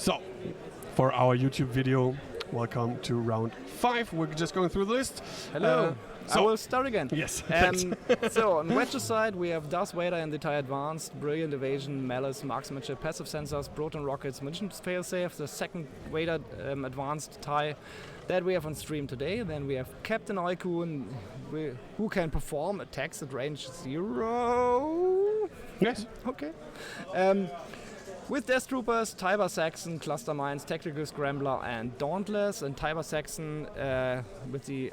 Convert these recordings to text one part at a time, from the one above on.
So, for our YouTube video, welcome to round 5. We're just going through the list. Hello. I will start again. Yes. So on Wedge's side, we have Darth Vader in the TIE Advanced, Brilliant Evasion, Malice, Marksmanship, Passive Sensors, Proton Rockets, Munitions Failsafe, the second Vader Advanced TIE that we have on stream today. Then we have Captain Oikun, who can perform attacks at range 0. Yes. Okay. With Death Troopers, Tiber Saxon, Cluster Mines, Tactical Scrambler, and Dauntless. And Tiber Saxon with the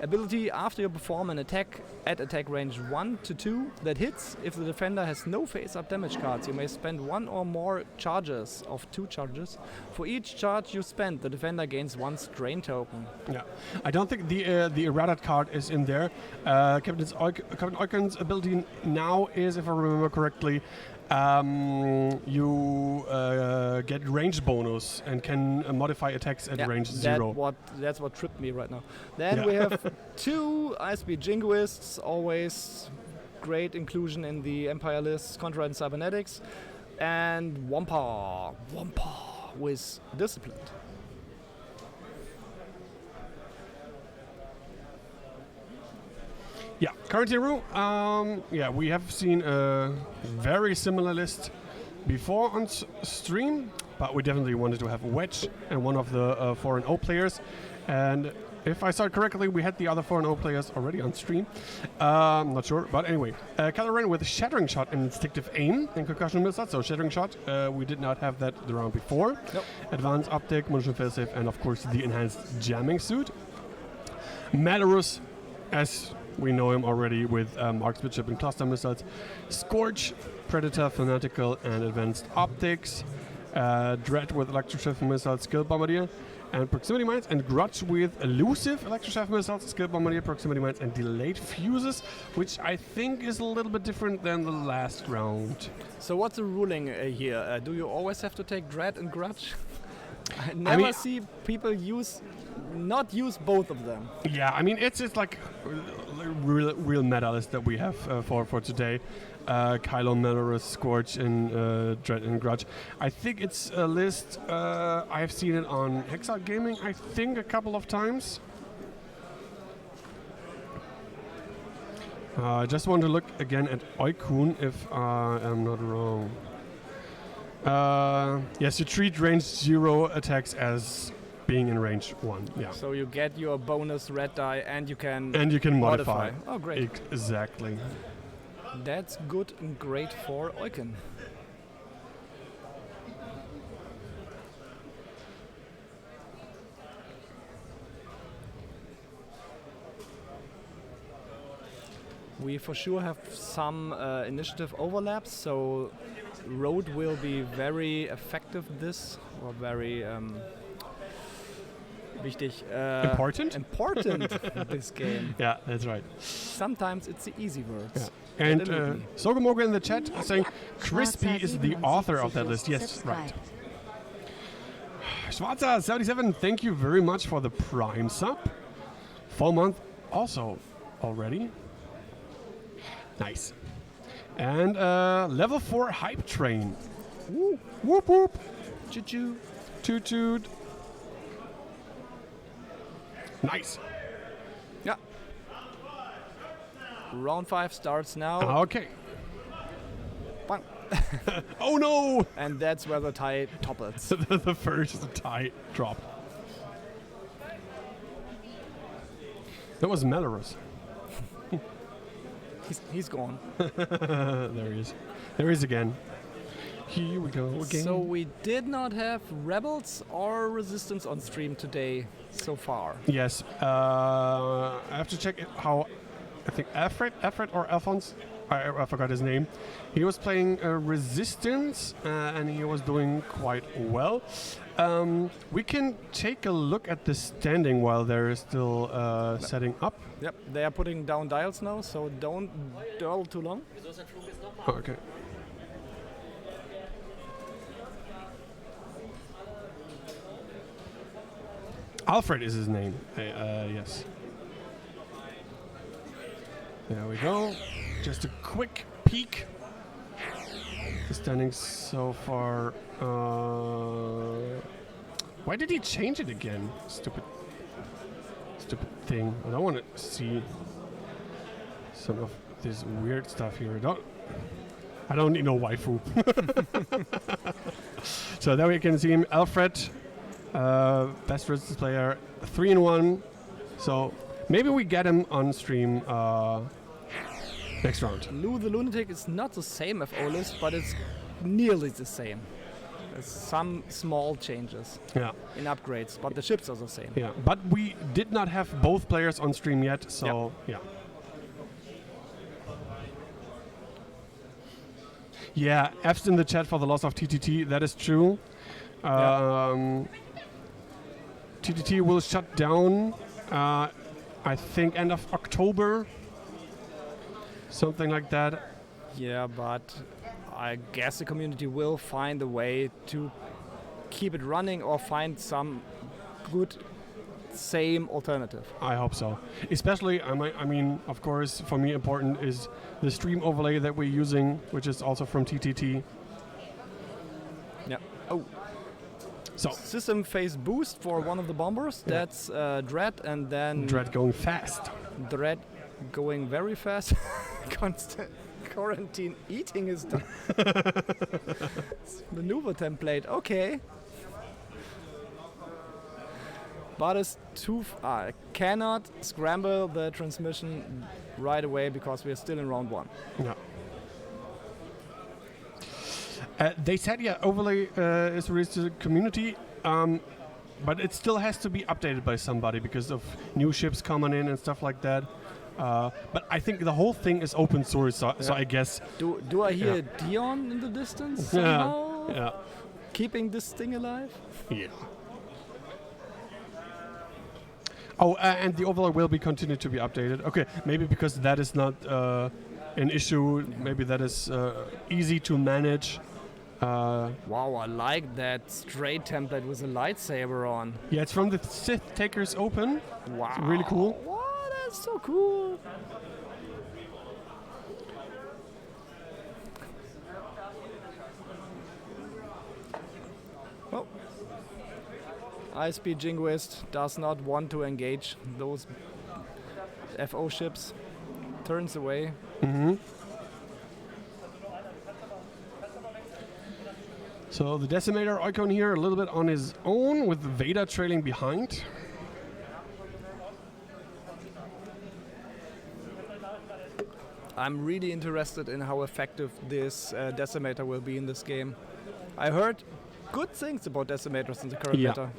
ability after you perform an attack at attack range 1 to 2 that hits. If the defender has no face-up damage cards, you may spend 1 or more charges of 2 charges. For each charge you spend, the defender gains 1 strain token. Yeah, I don't think the errata card is in there. Captain Oiken's ability now is, if I remember correctly, you get range bonus and can modify attacks at range 0. That's what tripped me right now. Then we have 2 ISB Jingoists, always great inclusion in the Empire lists, Contra and Cybernetics, and Wampa with Disciplined. Yeah, Corentin Roux. We have seen a very similar list before on stream, but we definitely wanted to have Wedge and one of the 4-0 players. And if I saw it correctly, we had the other 4-0 players already on stream. I'm not sure, but anyway. Kylo Ren with Shattering Shot and Instinctive Aim and Concussion Missile. So Shattering Shot, we did not have that the round before. Nope. Advanced Optic, Munition Failsafe, and of course the Enhanced Jamming Suit. Malorus, as we know him already with Marksmanship and Cluster Missiles. Scorch, Predator, Fanatical, and Advanced Optics. Dread with Electroshift Missiles, Skill Bombardier, and Proximity Mines. And Grudge with Elusive Electroshift Missiles, Skill Bombardier, Proximity Mines, and Delayed Fuses, which I think is a little bit different than the last round. So what's the ruling here? Do you always have to take Dread and Grudge? I never see people not use both of them. Yeah, I mean it's like real meta list that we have for today. Kylo, Malorus, Scorch, and Dread and Grudge. I think it's a list. I've seen it on Hexar Gaming, I think, a couple of times. I just want to look again at Oikun if I am not wrong. Yes, you treat range 0 attacks as being in range 1. Yeah. So you get your bonus red die and you can modify. Oh, great. Exactly. That's good and great for Oiken. We for sure have some initiative overlaps, so Road will be very effective or very wichtig. Important this game. Yeah, that's right. Sometimes it's the easy words. Yeah. And Sogomoga in the chat saying Crispy is the author of that list. Yes, right. Schwarzer77, thank you very much for the Prime sub. Full month also already. Nice. And level 4 Hype Train. Woo. Whoop whoop. Choo-choo. Toot-toot. Nice. Yeah. Round 5 starts now. Okay. Bang. Oh no! And that's where the tie topples. The first tie drop. That was Malorus. He's gone. There he is. There he is again. Here we go again. So we did not have Rebels or Resistance on stream today so far. Yes. I have to check how. I think Alfred or Alphonse. I forgot his name. He was playing Resistance and he was doing quite well. We can take a look at the standing while they're still setting up. Yep, they are putting down dials now, so don't dwell too long. Okay. Alfred is his name. Yes. There we go. Just a quick peek. The standings so far. Why did he change it again? Stupid thing. I don't want to see some of this weird stuff here. I don't need no waifu. So there we can see him, Alfred, best resistance player, 3-1. So maybe we get him on stream next round. Lou the Lunatic is not the same FO list, but it's nearly the same. There's some small changes in upgrades, but the ships are the same. Yeah, but we did not have both players on stream yet, so yeah. Yeah, F's in the chat for the loss of TTT. That is true. TTT will shut down, I think, end of October. Something like that. Yeah, but I guess the community will find a way to keep it running or find some good, same alternative. I hope so. Especially, I mean, of course, for me important is the stream overlay that we're using, which is also from TTT. Yeah. Oh. So System phase boost for one of the bombers. Yeah. That's Dread, and then Dread going fast. Dread going very fast. Constant. Corentin eating his maneuver template. Okay. But it's cannot scramble the transmission right away because we are still in round 1. Yeah. They said, overlay is released to the community, but it still has to be updated by somebody because of new ships coming in and stuff like that. But I think the whole thing is open source, so I guess. Do I hear Dion in the distance somehow? Yeah. Keeping this thing alive? Yeah. Oh, and the overlay will be continued to be updated. Okay, maybe because that is not an issue. Maybe that is easy to manage. Wow, I like that straight template with a lightsaber on. Yeah, it's from the Sith Takers Open. Wow. It's really cool. Wow, that's so cool. Oh. ISP Jinguist does not want to engage those FO ships. Turns away. Mm-hmm. So the Decimator icon here a little bit on his own with Vader trailing behind. I'm really interested in how effective this Decimator will be in this game. I heard good things about Decimators in the current meta.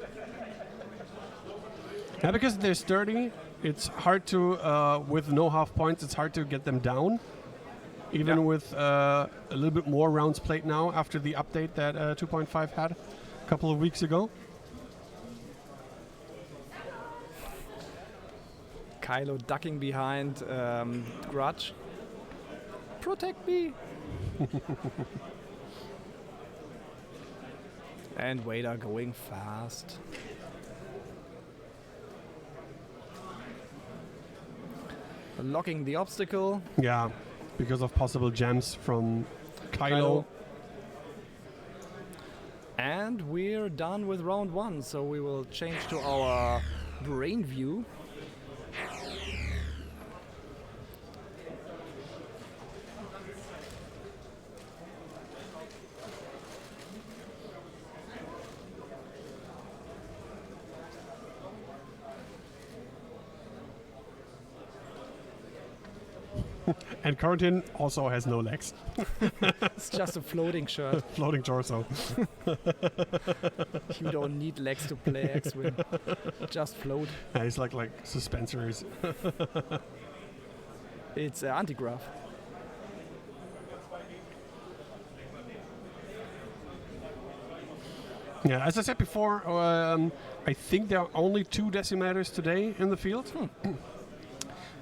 Yeah, because they're sturdy, it's hard to, with no half points, it's hard to get them down. Even with a little bit more rounds played now after the update that 2.5 had a couple of weeks ago. Kylo ducking behind Grudge. Protect me! And Vader going fast. Locking the obstacle. Yeah, because of possible jams from Kylo. And we're done with round 1, so we will change to our brain view. And Corentin also has no legs. It's just a floating shirt. Floating torso. You don't need legs to play X-Wing. Just float. Yeah, he's like suspensories. It's anti-grav. Yeah, as I said before, I think there are only 2 Decimators today in the field.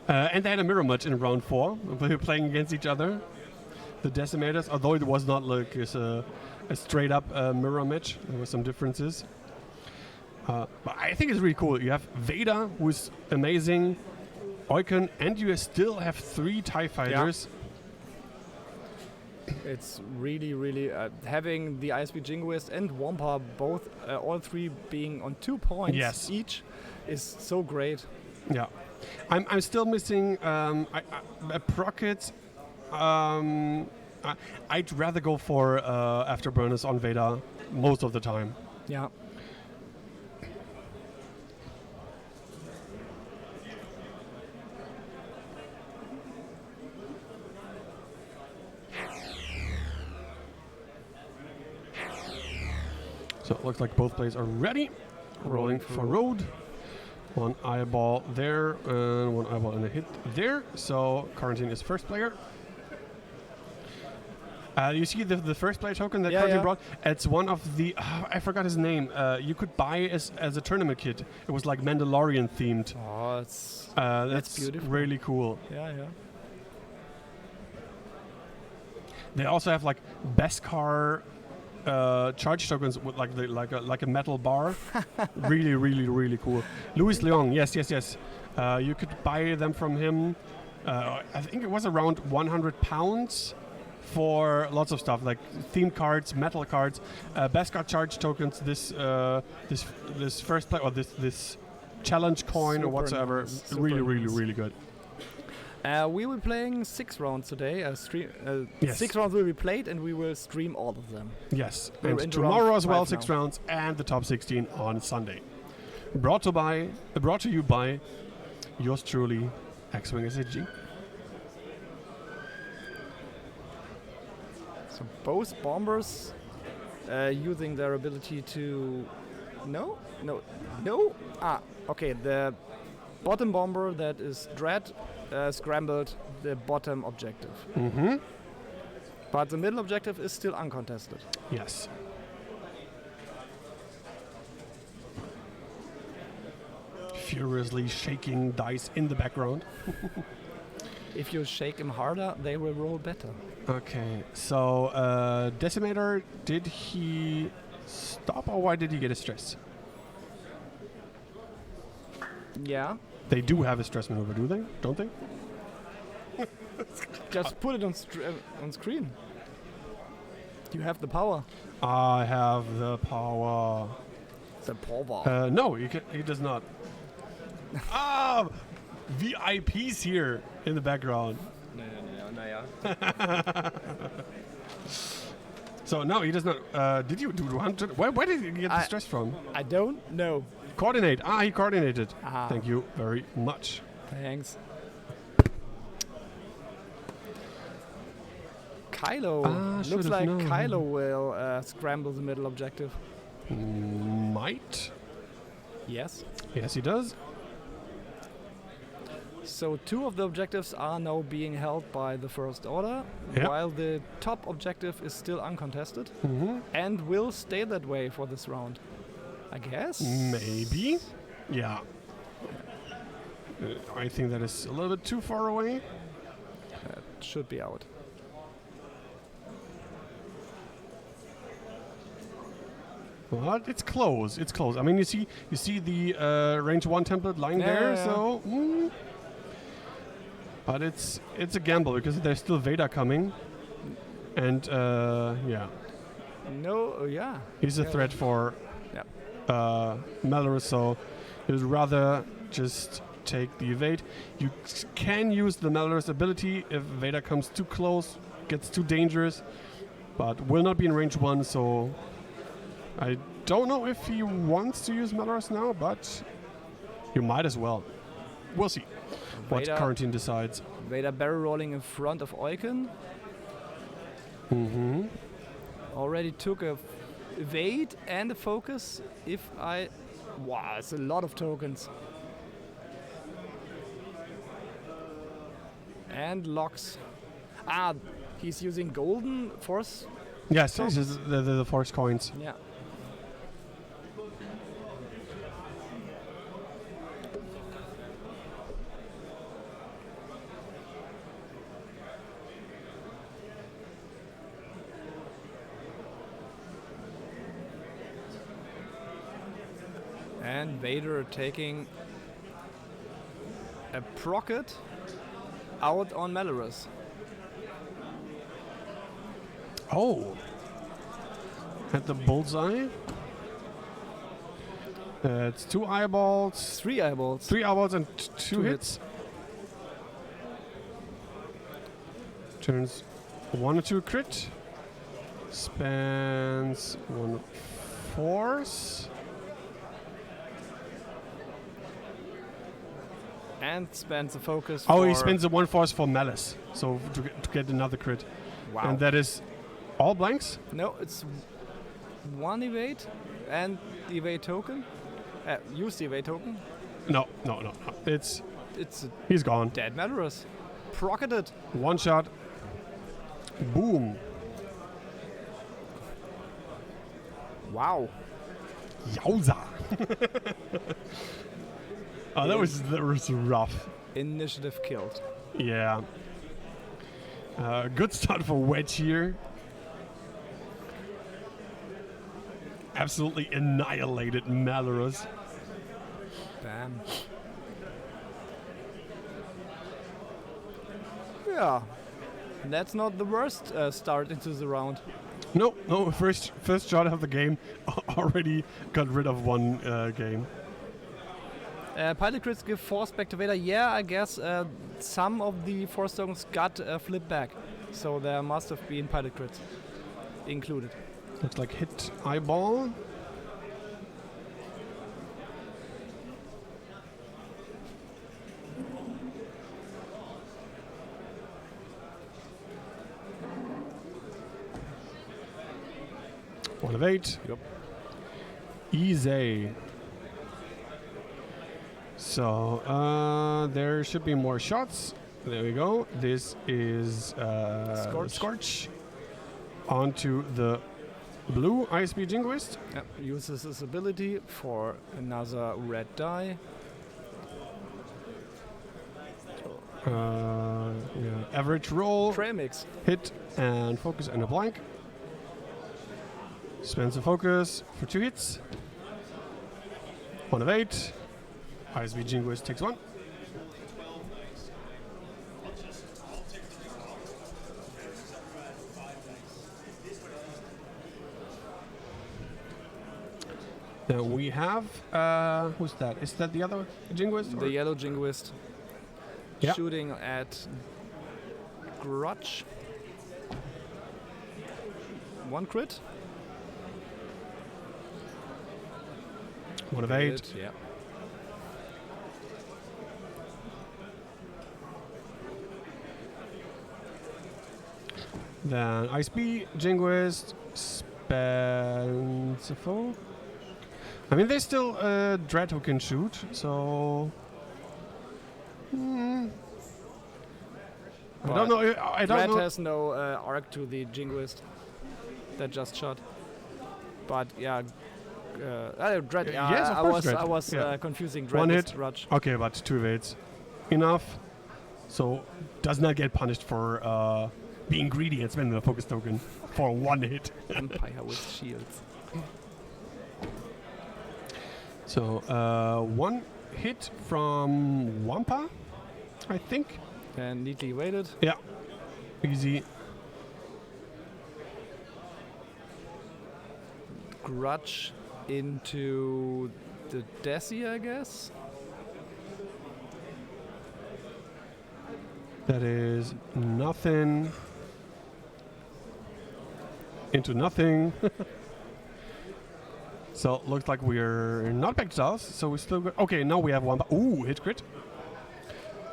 And they had a mirror match in round 4. They were playing against each other, the Decimators, although it was not like a straight up mirror match. There were some differences. But I think it's really cool. You have Vader, who's amazing, Oikon, and you still have 3 TIE fighters. It's really having the ISB Jingoist and Wampa both, all three being on 2 points Yes. each, is so great. Yeah. I'm still missing a Procket. I'd rather go for Afterburners on Vader most of the time. Yeah. So it looks like both players are ready. Rolling for road. One eyeball there, and one eyeball and a hit there. So Corentin is first player. You see the first player token that Corentin brought? It's one of the... I forgot his name. You could buy as a tournament kit. It was like Mandalorian themed. Oh, that's beautiful. Really cool. Yeah. They also have like Beskar charge tokens with like a metal bar. really cool. Louis Leong, yes. You could buy them from him. I think it was around £100 for lots of stuff like themed cards, metal cards, Beskar charge tokens. This first play or this challenge coin or whatsoever. Nice. Really good. We will be playing 6 rounds today. Yes. 6 rounds will be played, and we will stream all of them. Yes, We're and into tomorrow round as well, 5 6 now. rounds, and the top 16 on Sunday. Brought to you by yours truly, X-Wing SHG. So both bombers using their ability to... No. Okay, the bottom bomber that is Dread scrambled the bottom objective. Mm-hmm. But the middle objective is still uncontested. Yes. Furiously shaking dice in the background. If you shake them harder, they will roll better. Okay, so Decimator, did he stop or why did he get a stress? Yeah. They do have a stress maneuver, do they? Don't they? Just put it on screen. You have the power. I have the power. The power. No, he does not. VIPs here in the background. Naja. So no, he does not. Did you do 100? Where did he get the stress from? I don't know. Coordinate. He coordinated. Ah. Thank you very much. Thanks. Kylo. Looks should've like known. Kylo will scramble the middle objective. Might. Yes. Yes, he does. So 2 of the objectives are now being held by the First Order, Yeah. while the top objective is still uncontested Mm-hmm. and will stay that way for this round. I guess? Maybe. Yeah. I think that is a little bit too far away. Should be out. But it's close. It's close. I mean, you see the range 1 template lying there. Yeah. So, but it's a gamble because there's still Vader coming, and yeah, No, yeah. he's a Yeah. threat for Yep. Malorus. So he would rather just take the evade. You can use the Malorus ability if Vader comes too close, gets too dangerous, but will not be in range 1. So I don't know if he wants to use Malorus now, but you might as well. We'll see what Vader- Corentin decides. Vader barrel rolling in front of Oiken. Mm-hmm. Already took a evade and a focus. Wow, it's a lot of tokens. And locks. He's using golden force. Yes, this is the force coins. Yeah. And Vader taking a Procket out on Malorus. Oh. At the bullseye. It's 2 eyeballs. 3 eyeballs. 3 eyeballs and 2 hits. Turns 1 to 2 crit. Spends 1 force. And spends a focus. Oh, he spends the 1 force for malice. So to get another crit. Wow. And that is all blanks? No, it's 1 evade and the evade token. Use the evade token. No. It's He's gone. dead Malorus. Procketed. 1 shot. Boom. Wow. Yowza. Oh, that was rough. Initiative killed. Yeah. Good start for Wedge here. Absolutely annihilated Malorus. Bam. Yeah. That's not the worst start into the round. No. First shot of the game already got rid of 1 game. Pilot crits give force back to Vader. Yeah, I guess some of the force tokens got flipped back. So there must have been pilot crits included. Looks like hit eyeball. One of 8. Yep. Easy. So there should be more shots. There we go. This is Scorch. Onto the blue ISB Jingoist. Yep. Uses his ability for another red die. Average roll. Trail mix. Hit and focus and a blank. Spends a focus for 2 hits. 1 of 8. ISB Jingoist takes 1. Then we have who's that? Is that the other Jingoist? The yellow Jingoist. Yeah. Shooting at Grudge. 1 crit. 1 of 8. Yeah. Then ISB Jingoist spends a foe. I mean, there's still Dread who can shoot, so. I don't know. I don't Dread know. has no arc to the Jingoist that just shot. But yeah, Dread. Yes, of course, Dread. I was Yeah. confusing Dread 1 with hit. Grudge. Okay, but 2 evades. Enough. So, does not get punished for being greedy and spending the focus token for 1 hit. Empire with shields. So, 1 hit from Wampa, I think. And neatly weighted. Yeah. Easy. Grudge into the Desi, I guess. That is nothing. Into nothing. So, looks like we're not back to us. So, we still got. Okay, now we have Wampa. Ooh, hit crit.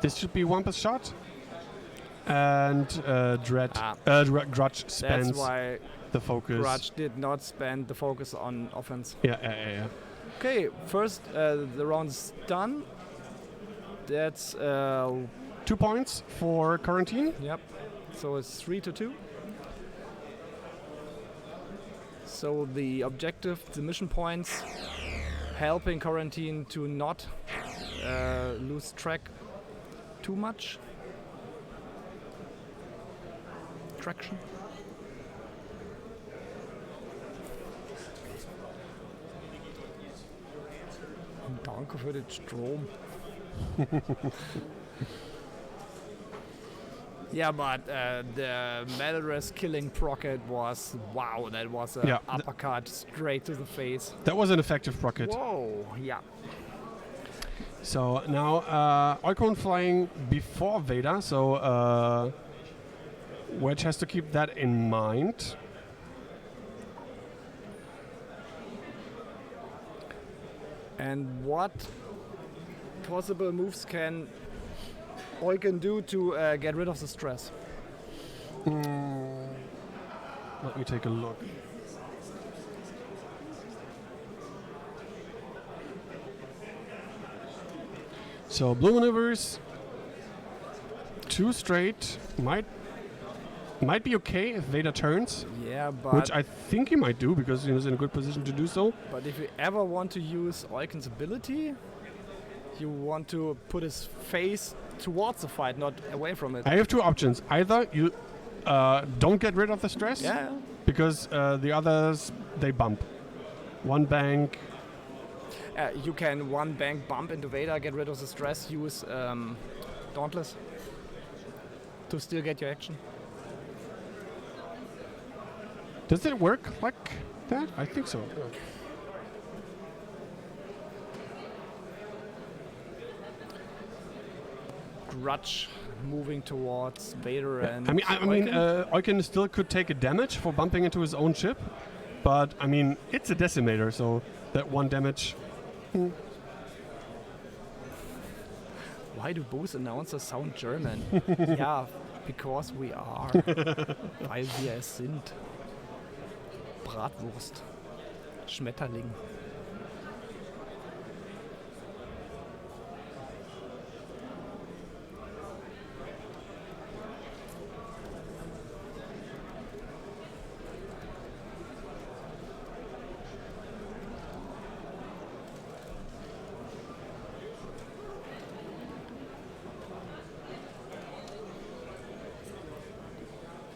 This should be Wampa's shot. And Grudge spends That's why the focus. Grudge did not spend the focus on offense. Yeah. Okay, first the round's done. That's 2 points for Corentin. yep. So it's 3-2. So the objective, the mission points, helping Corentin to not lose track too much. Traction. Danke für den Strom. Yeah, but the Malorus killing Procket was wow. That was an uppercut straight to the face. That was an effective Procket. Whoa, yeah. So now Oikon flying before Vader, so Wedge has to keep that in mind. And what possible moves can Oikon do to get rid of the stress? Let me take a look. So blue maneuvers, 2 straight, might be okay if Vader turns. Yeah, but Which I think he might do because he's in a good position to do so. But if you ever want to use Oikon's ability, you want to put his face towards the fight, not away from it. I have 2 options. Either you don't get rid of the stress, because the others, they bump. One bank. You can one bank bump into Vader, get rid of the stress, use Dauntless to still get your action. Does it work like that? I think so. Grudge moving towards Vader and I mean, Oiken still could take a damage for bumping into his own ship, but I mean, it's a decimator, so that 1 damage. Why do both announcers sound German? Ja, because we are. Weil wir es sind. Bratwurst. Schmetterling.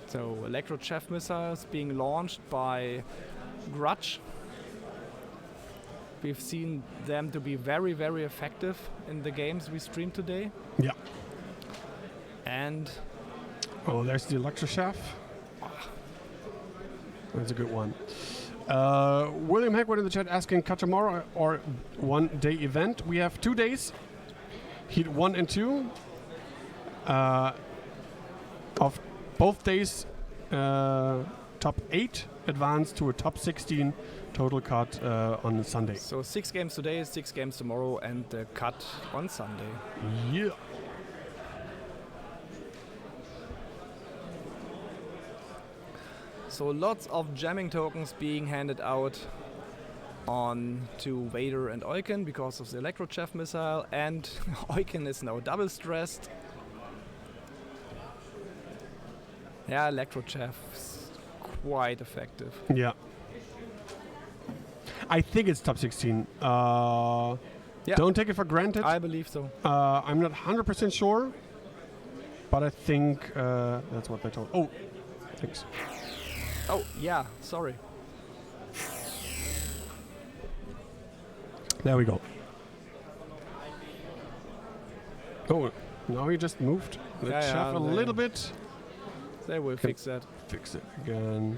So, Electro Chaff missiles being launched by Grudge. We've seen them to be very, very effective in the games we streamed today. Yeah. And oh, there's the Electroshaft. That's a good one. William Hegwood in the chat asking Katamara or 1-day event. We have 2 days. Heat 1 and 2. Of both days, top 8 advance to a top 16 total cut on Sunday. So 6 games today, 6 games tomorrow, and the cut on Sunday. Yeah. So lots of jamming tokens being handed out on to Vader and Oiken because of the Electro Chaff missile, and Oiken is now double stressed. Yeah, Electro Chaff is quite effective. Yeah. I think it's top 16. Don't take it for granted. I believe so. I'm not 100% sure, but I think that's what they told. Oh, thanks. Oh, yeah, sorry. There we go. Oh, now he just moved the chaff a little bit. They will fix that. Fix it again.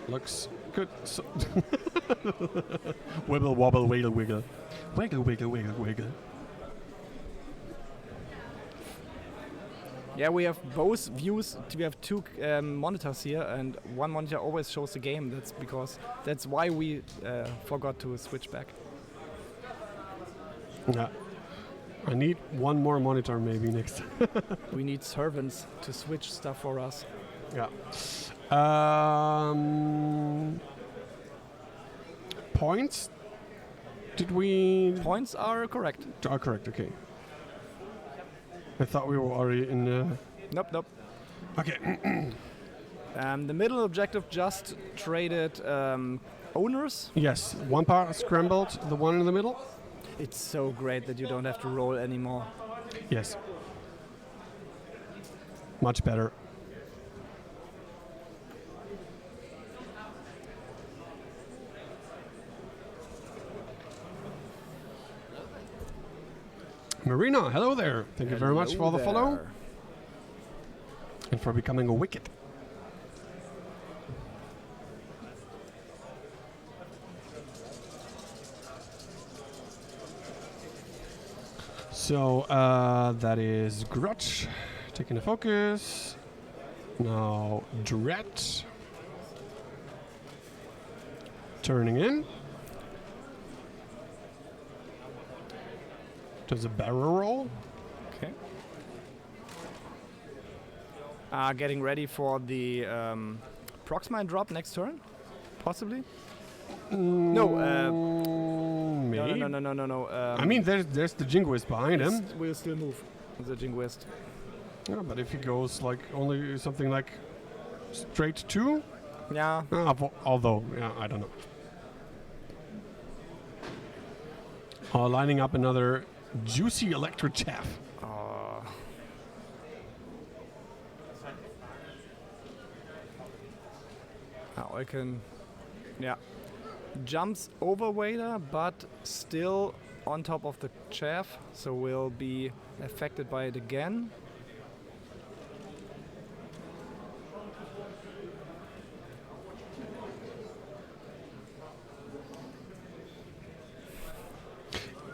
Looks good. So wibble, wobble, wiggle, wiggle. Wiggle, wiggle, wiggle, wiggle. Yeah, we have both views. We have 2 monitors here, and one monitor always shows the game. That's why we forgot to switch back. Yeah. I need 1 more monitor maybe next time. We need servants to switch stuff for us. Yeah. Points? Did we... Points are correct. Are correct, okay. I thought we were already in the... Nope. Okay. The middle objective just traded owners. Yes, 1 part scrambled, the one in the middle. It's so great that you don't have to roll anymore. Yes. Much better. Marina, hello there. Thank you very much for the follow there. and for becoming a wicket. So that is Grudge taking the focus. Now Dread turning in. Does a barrel roll. Okay. Getting ready for the Proxmine drop next turn, possibly. No. Maybe. No. I mean, there's the Jingoist behind him. We'll still move the Jingoist. Yeah, but if he goes like only something like straight 2, Yeah. although yeah, I don't know. Lining up another juicy electro chaff. Now I can, yeah, jumps over Vader, but still on top of the chaff, so will be affected by it again.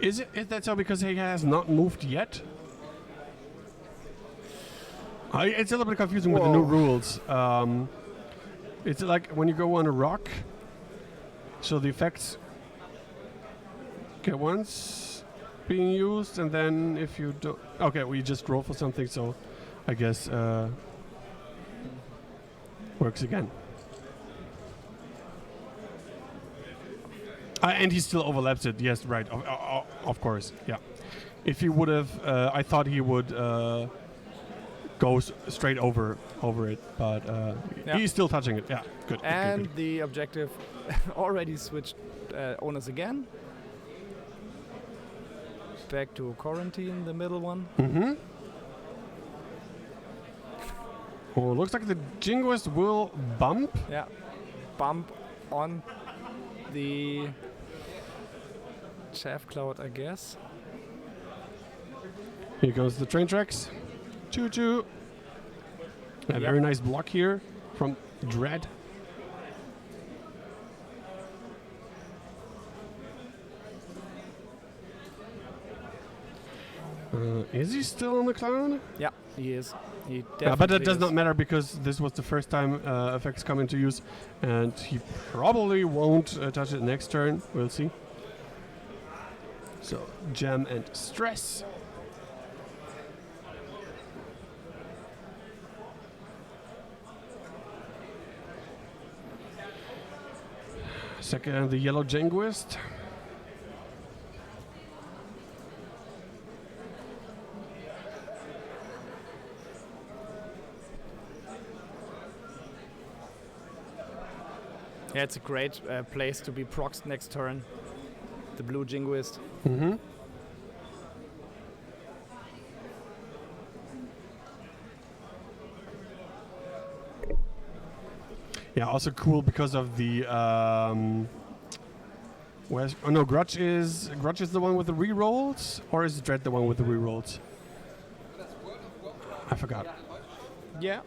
Is that so because he has not moved yet? It's a little bit confusing with the new rules. It's like when you go on a rock, so the effects get once being used, and then if you don't... Okay, we just roll for something, so I guess works again. And he still overlaps it. Yes, right. Of course. Yeah. If he would have, I thought he would go straight over it, but he's still touching it. Yeah, good. And good. the objective already switched owners again. Back to Corentin, the middle one. Mm-hmm. Oh, looks like the Jingoist will bump. Yeah, bump on the chaff cloud, I guess. Here goes the train tracks. Choo choo. A very nice block here from Dread. Is he still on the cloud? Yeah, he is. He definitely Yeah, but that does is. not matter because this was the first time effects come into use, and he probably won't touch it next turn. We'll see. So, Jam and Stress. Second, the yellow Jingoist. Yeah, it's a great place to be proxed next turn. The blue Jingoist. Mm-hmm. Yeah, also cool because of the where's no Grudge is the one with the rerolls, or is Dread the one with the rerolls? I forgot. Yeah,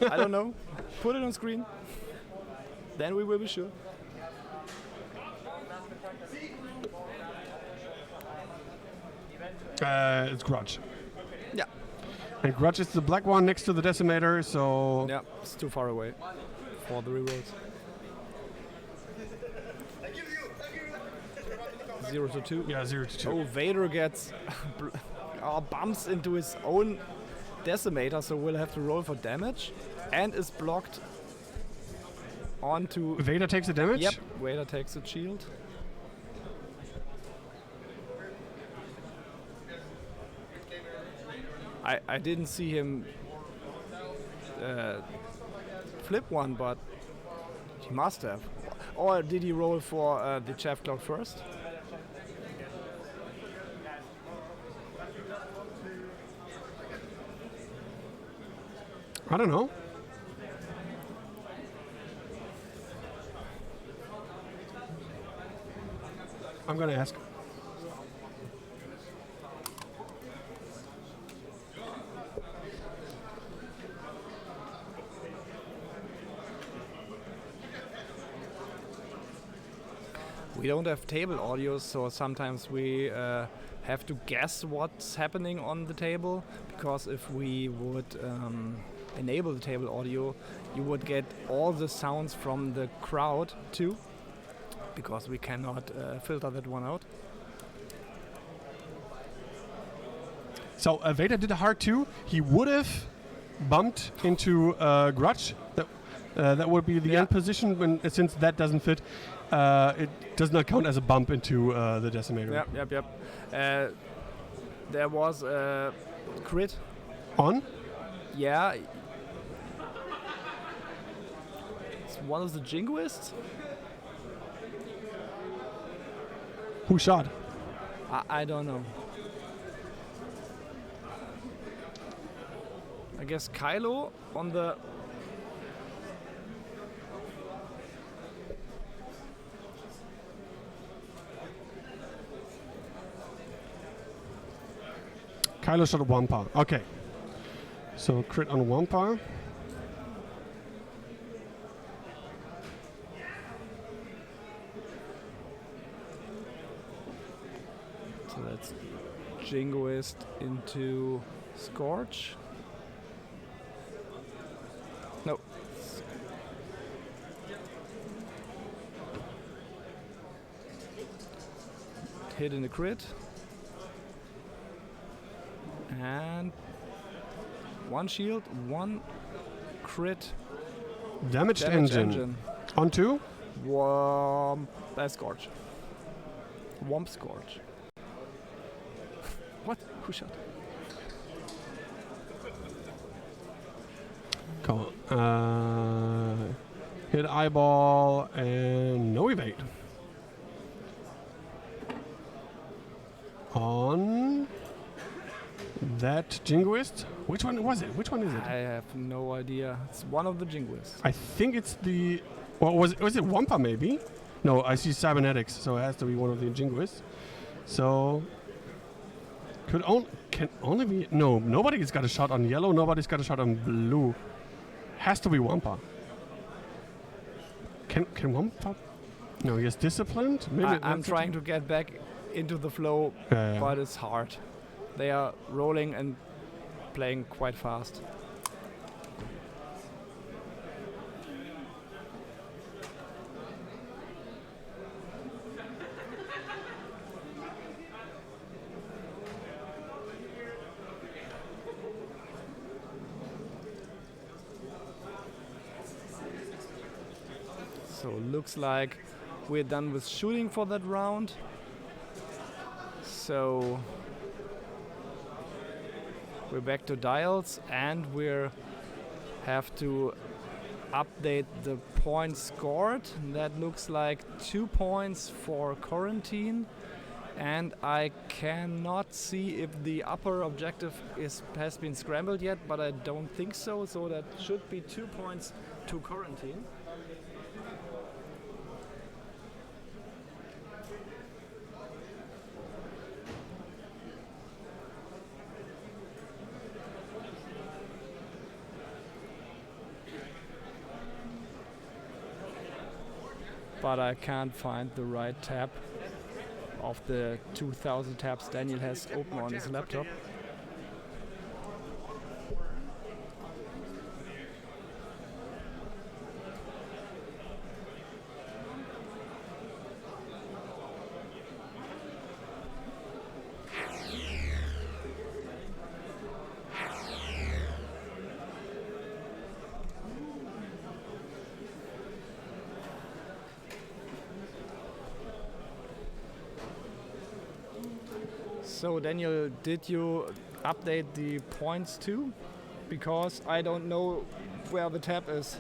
I don't know. Put it on screen. Then we will be sure. It's Grudge. Yeah. And Grudge is the black one next to the Decimator, so... Yeah, it's too far away for the rerolls. 0 to 2. Yeah, 0 to 2. Oh, Vader gets bumps into his own Decimator, so we'll have to roll for damage. And is blocked onto... Vader takes the damage? Yep, Vader takes the shield. I didn't see him flip one, but he must have. Or did he roll for the chaff cloud first? I don't know. I'm gonna ask. we don't have table audio, so sometimes we have to guess what's happening on the table, because if we would enable the table audio, you would get all the sounds from the crowd too, because we cannot filter that one out. So Vader did a hard 2. He would have bumped into Grudge. That would be the end position, since that doesn't fit. It does not count as a bump into the Decimator. Yep. There was a crit. On? Yeah. It's one of the Jingoists. Who shot? I don't know. I guess Kylo on the... Kylo shot a Wampa. Okay. So crit on Wampa. So that's Jingoist into Scorch. No. Hit in the crit. And one shield, one crit. Damaged engine. On 2? Womp Scorch. Womp Scorch. What? Who shot? Cool. Hit eyeball and no evade. On that Jingoist. Which one was it? Which one is it? I have no idea. It's one of the Jingoists. I think it's the... Well, was it Wampa maybe? No, I see Cybernetics, so it has to be one of the Jingoists. So... Can only be... No, nobody's got a shot on yellow, nobody's got a shot on blue. Has to be Wampa. Can Wampa... No, he is disciplined? Maybe I'm trying to get back into the flow, but it's hard. They are rolling and playing quite fast. So looks like we're done with shooting for that round. So we're back to dials, and we have to update the points scored. That looks like 2 points for Corentin, and I cannot see if the upper objective has been scrambled yet, but I don't think so. So that should be 2 points to Corentin. But I can't find the right tab of the 2000 tabs Daniel has open on his laptop. So Daniel, did you update the points too? Because I don't know where the tab is.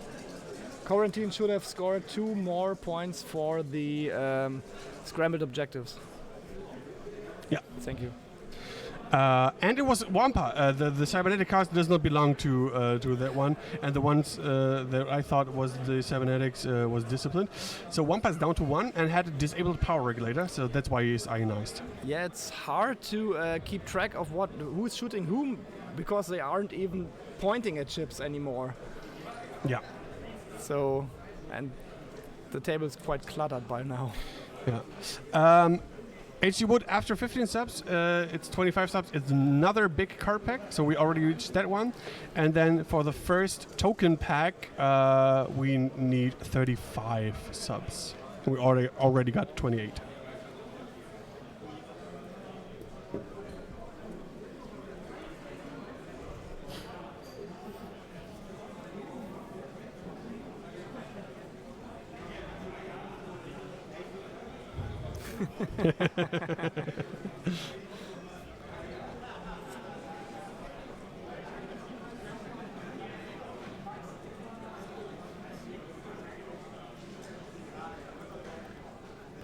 Corentin should have scored 2 more points for the scrambled objectives. Yeah. Thank you. And it was Wampa. The cybernetic cast does not belong to that one, and the ones that I thought was the cybernetics was disciplined. So Wampa's down to 1 and had a disabled power regulator, so that's why he's ionized. Yeah, it's hard to keep track of who's shooting whom, because they aren't even pointing at ships anymore. Yeah. So, and the table is quite cluttered by now. Yeah. HG Wood, after 15 subs, it's 25 subs. It's another big card pack, so we already reached that one. And then for the first token pack, we need 35 subs. We already got 28.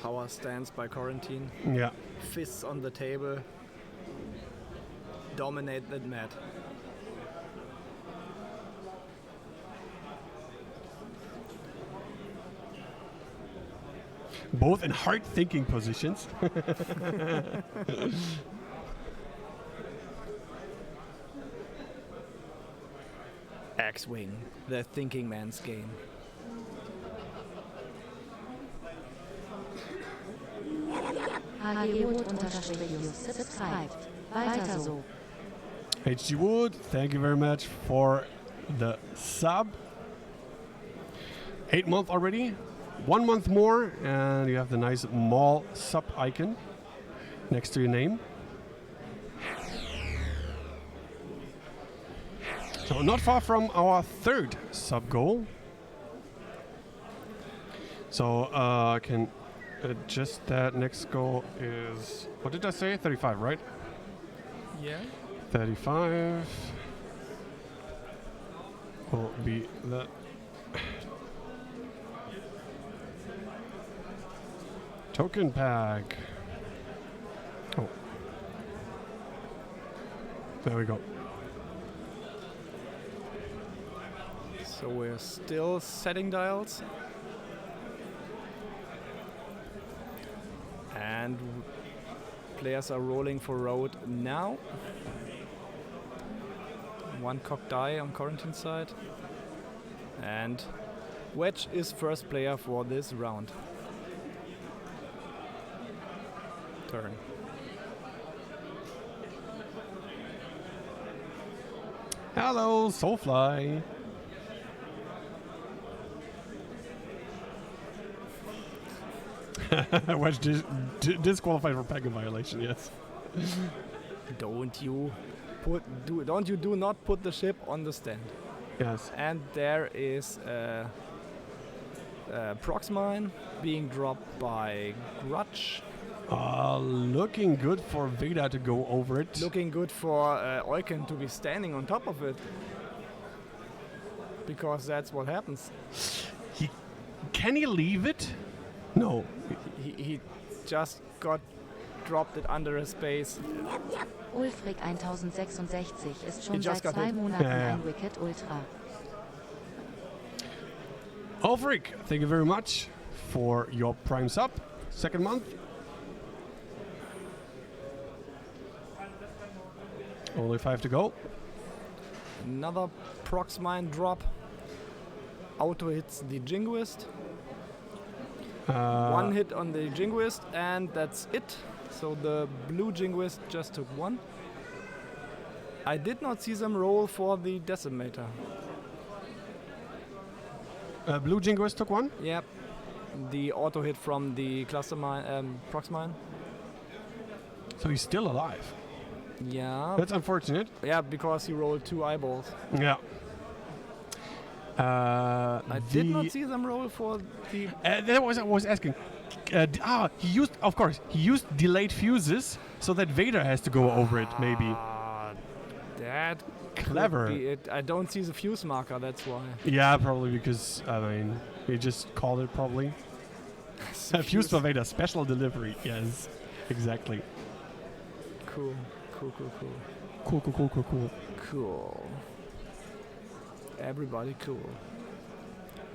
Power stance by Corentin. Yeah. Fists on the table. Dominate that mat. Both in hard thinking positions. X-Wing, the thinking man's game. HG-Wood_subscribed. Weiter so. HG Wood, thank you very much for the sub. 8 months already. 1 month more, and you have the nice mall sub icon next to your name. So not far from our third sub goal. So I can adjust that. Next goal is, what did I say? 35, right? Yeah. 35 will be the token pack. Oh. There we go. So we're still setting dials. And players are rolling for road now. One cocked die on Corentin's side. And Wedge is first player for this round. Turn. Hello, Soulfly. Wedge disqualified for packet violation. Yes. Don't you do not put the ship on the stand. Yes. And there is Proxmine being dropped by Grudge. Looking good for Veda to go over it. Looking good for Euken to be standing on top of it. Because that's what happens. Can he leave it? No. He just got dropped it under a space. Ulfric 1066 ist schon He just seit got 2 hit. Monaten Ja. ein Wicked Ultra. Ulfric, thank you very much for your prime sub. Second month. Only 5 to go. Another Proxmine drop. Auto hits the Jingoist. One hit on the Jingoist, and that's it. So the blue Jingoist just took one. I did not see them roll for the Decimator. Blue Jingoist took one. Yep. The auto hit from the cluster mine, Proxmine. So he's still alive. Yeah. That's unfortunate. Yeah, because he rolled 2 eyeballs. Yeah. I did not see them roll for the. That was I was asking. He used delayed fuses so that Vader has to go over it. Maybe. That Clever. could be it. I don't see the fuse marker. That's why. Yeah, probably because he just called it probably. Fuse for Vader, special delivery. Yes, exactly. Cool. Cool. Everybody cool.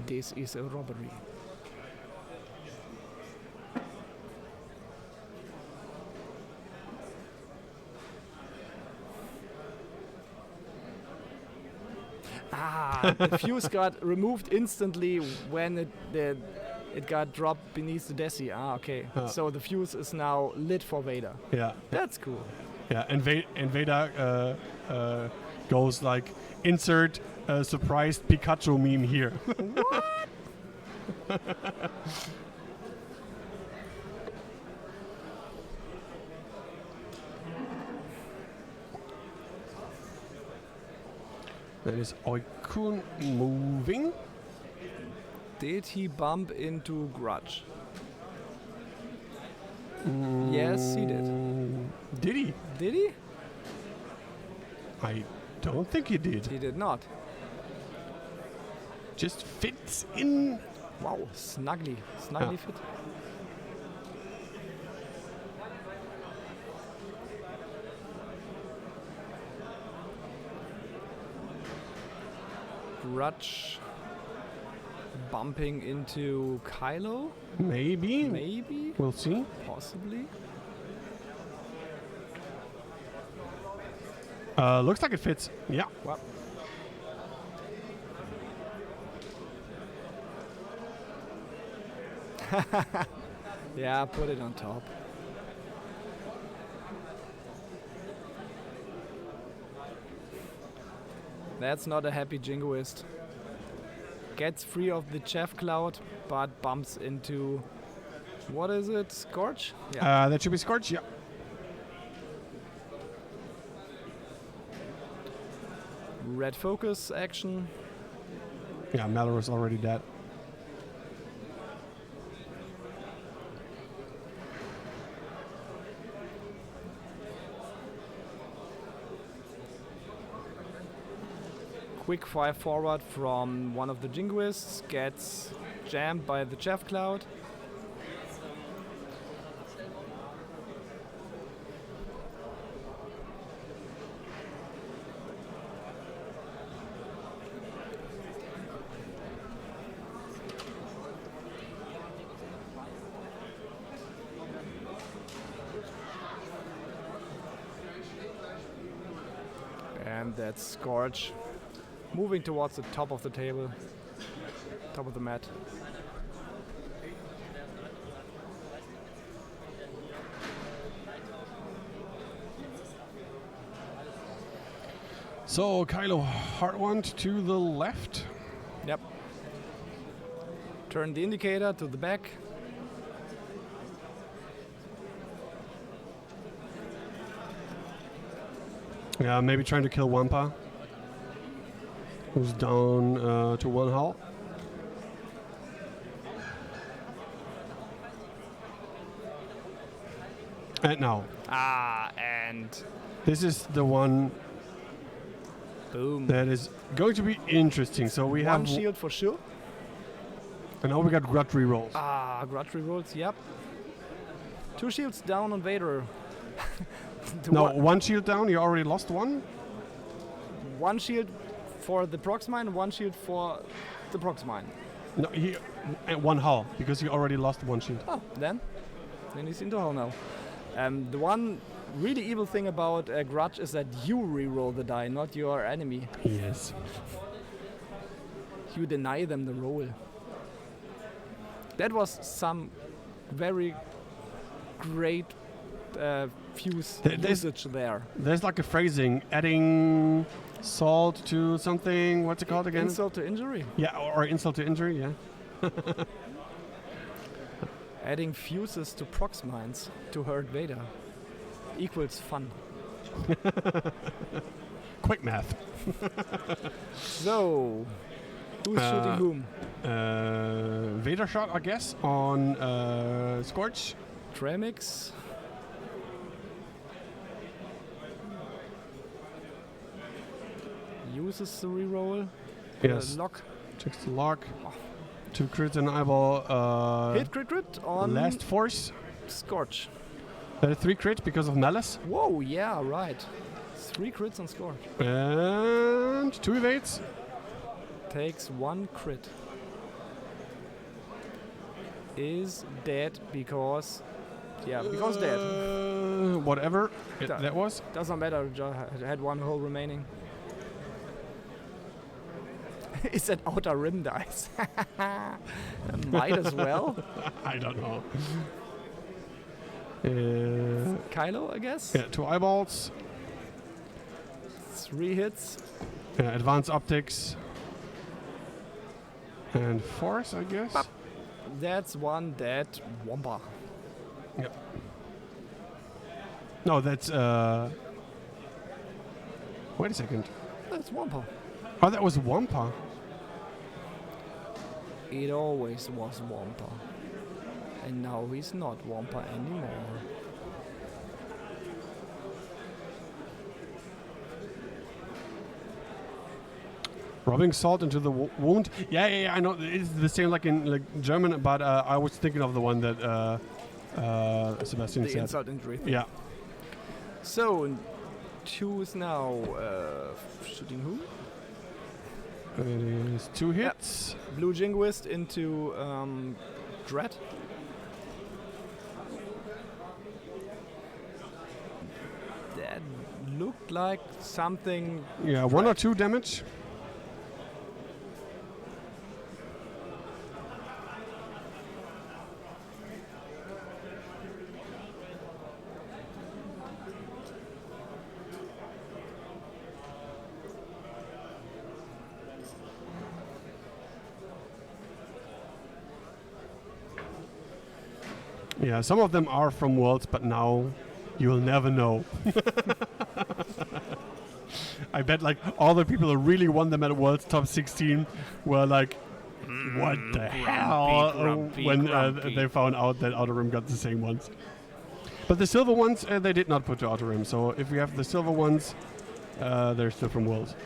This is a robbery. The fuse got removed instantly when It got dropped beneath the Desi. Ah, okay. So the fuse is now lit for Vader. Yeah. That's cool. Yeah, and Vader goes like, insert surprised Pikachu meme here. What? That is Oikun moving. Did he bump into Grudge? Yes, he did. Did he? Did he? I don't think he did. He did not. Just fits in. Wow, snugly fit. Grudge bumping into Kylo? Maybe. Maybe? We'll see. Possibly? Looks like it fits. Yeah. Well. Yeah, put it on top. That's not a happy jingoist. Gets free of the Chef Cloud, but bumps into... What is it? Scorch? Yeah. That should be Scorch, yeah. Red focus action. Yeah, Malorus already dead. Quick fire forward from one of the jingoists, gets jammed by the Chef Cloud. And that's Scorch. Moving towards the top of the table, top of the mat. So Kylo hard one to the left. Yep. Turn the indicator to the back. Yeah, maybe trying to kill Wampa, who's down to one hull. And now. And This is the one boom. that is going to be interesting. So we have One shield for sure. And now we got Grudge rerolls. Grudge rerolls, yep. 2 shields down on Vader. No, one shield down, you already lost one. 1 shield for the Proxmine, 1 shield for the Proxmine. No, he one hull, because you already lost one shield. Oh, then he's into hell now. The one really evil thing about Grudge is that you reroll the die, not your enemy. Yes. You deny them the roll. That was some very great fuse usage there. There's like a phrasing, adding salt to something. What's it called again? Insult to injury. Yeah, or insult to injury, yeah. Adding fuses to Proxmines to hurt Vader equals fun. Quick math. So, who's shooting whom? Vader shot, I guess, on Scorch. Tremix. Uses the reroll. Yes. Lock. Checks the lock. 2 crits and eyeball. Hit crit on Last force. Scorch. That is 3 crits because of malice. Whoa, yeah, right. 3 crits on Scorch. And 2 evades. Takes 1 crit. Is dead because... Yeah, because dead. Whatever that was. Doesn't matter, had 1 hole remaining. Is that outer rim dice? Might as well. I don't know. Kylo, I guess. Yeah, 2 eyeballs. 3 hits. Advanced optics. And force, I guess. Bop. That's one dead Wampa. Yep. No, that's wait a second. That's Wampa. Oh, that was Wampa. It always was Wampa. And now he's not Wampa anymore. Rubbing salt into the wound. Yeah, I know. It's the same like in German, but I was thinking of the one that Sebastian The said. insult injury thing. Yeah. So, choose now shooting who? It is 2 hits. Blue Jingoist into Dread. That looked like something. Yeah, 1 or 2 damage. Yeah, some of them are from Worlds, but now you will never know. I bet like all the people who really won them at Worlds Top 16 were like, what the hell? When they found out that Outer Rim got the same ones. But the silver ones, they did not put to Outer Rim. So if we have the silver ones, they're still from Worlds.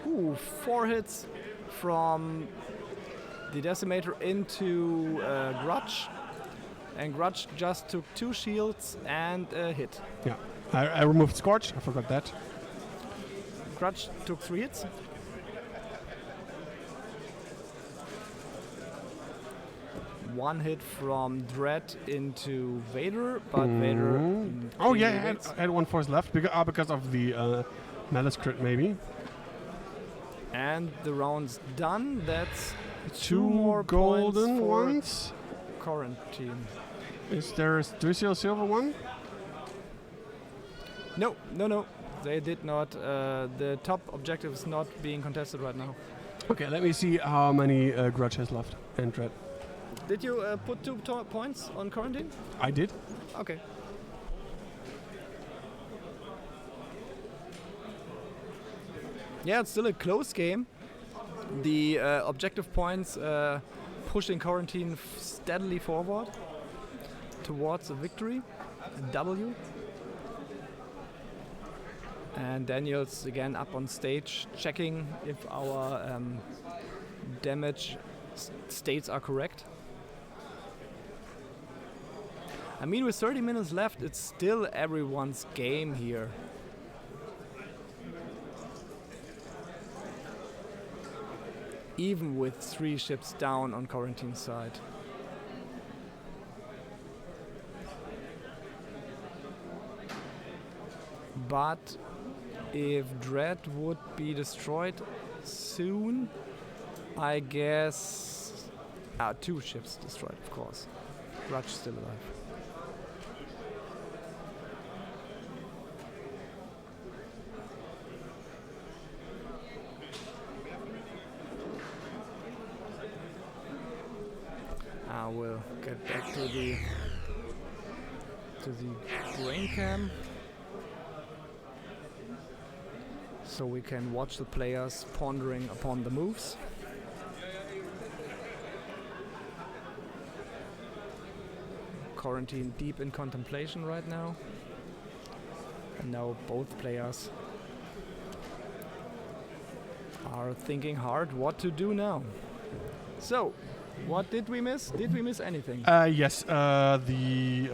Ooh, 4 hits from the Decimator into Grudge. And Grudge just took 2 shields and a hit. Yeah, I removed Scorch. I forgot that. Grudge took 3 hits. One hit from Dread into Vader, but Vader. Oh yeah, evades. I had 1 force left because of the Malice crit maybe. And the round's done. That's 2 more golden points ones. for Corentin. Is there do you see a silver one? No. They did not. The top objective is not being contested right now. Okay, let me see how many Grudge has left and Dread. Did you put 2 points on Corentin? I did. Okay. Yeah, it's still a close game. The objective points pushing Corentin steadily forward towards a victory, a W. And Daniel's again up on stage checking if our damage states are correct. I mean, with 30 minutes left, it's still everyone's game here. Even with 3 ships down on Corentin's side. But if Dread would be destroyed soon, I guess... 2 ships destroyed, of course. Grudge still alive. I will get back to the brain cam so we can watch the players pondering upon the moves. Corentin deep in contemplation right now, and now both players are thinking hard what to do now. So, what did we miss? Did we miss anything? Yes, the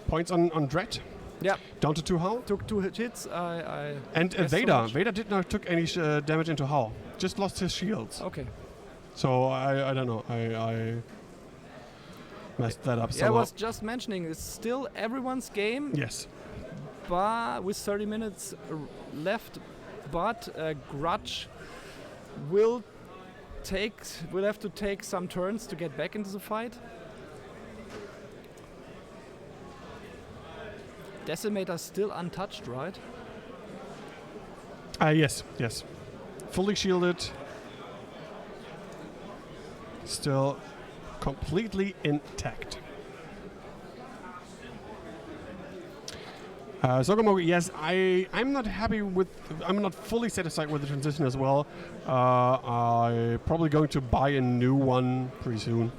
points on Dread. Yeah. Down to 2 hull. Took 2 hits. And guess so Vader. much. Vader did not took any damage into hull. Just lost his shields. Okay. So I don't know. I messed that up Yeah, I somehow. was just mentioning it's still everyone's game, Yes. but with 30 minutes left, but Grudge will have to take some turns to get back into the fight. Decimator still untouched, right? Yes. Fully shielded. Still completely intact. Sogomogi, yes, I'm not happy with. I'm not fully satisfied with the transition as well. I'm probably going to buy a new one pretty soon.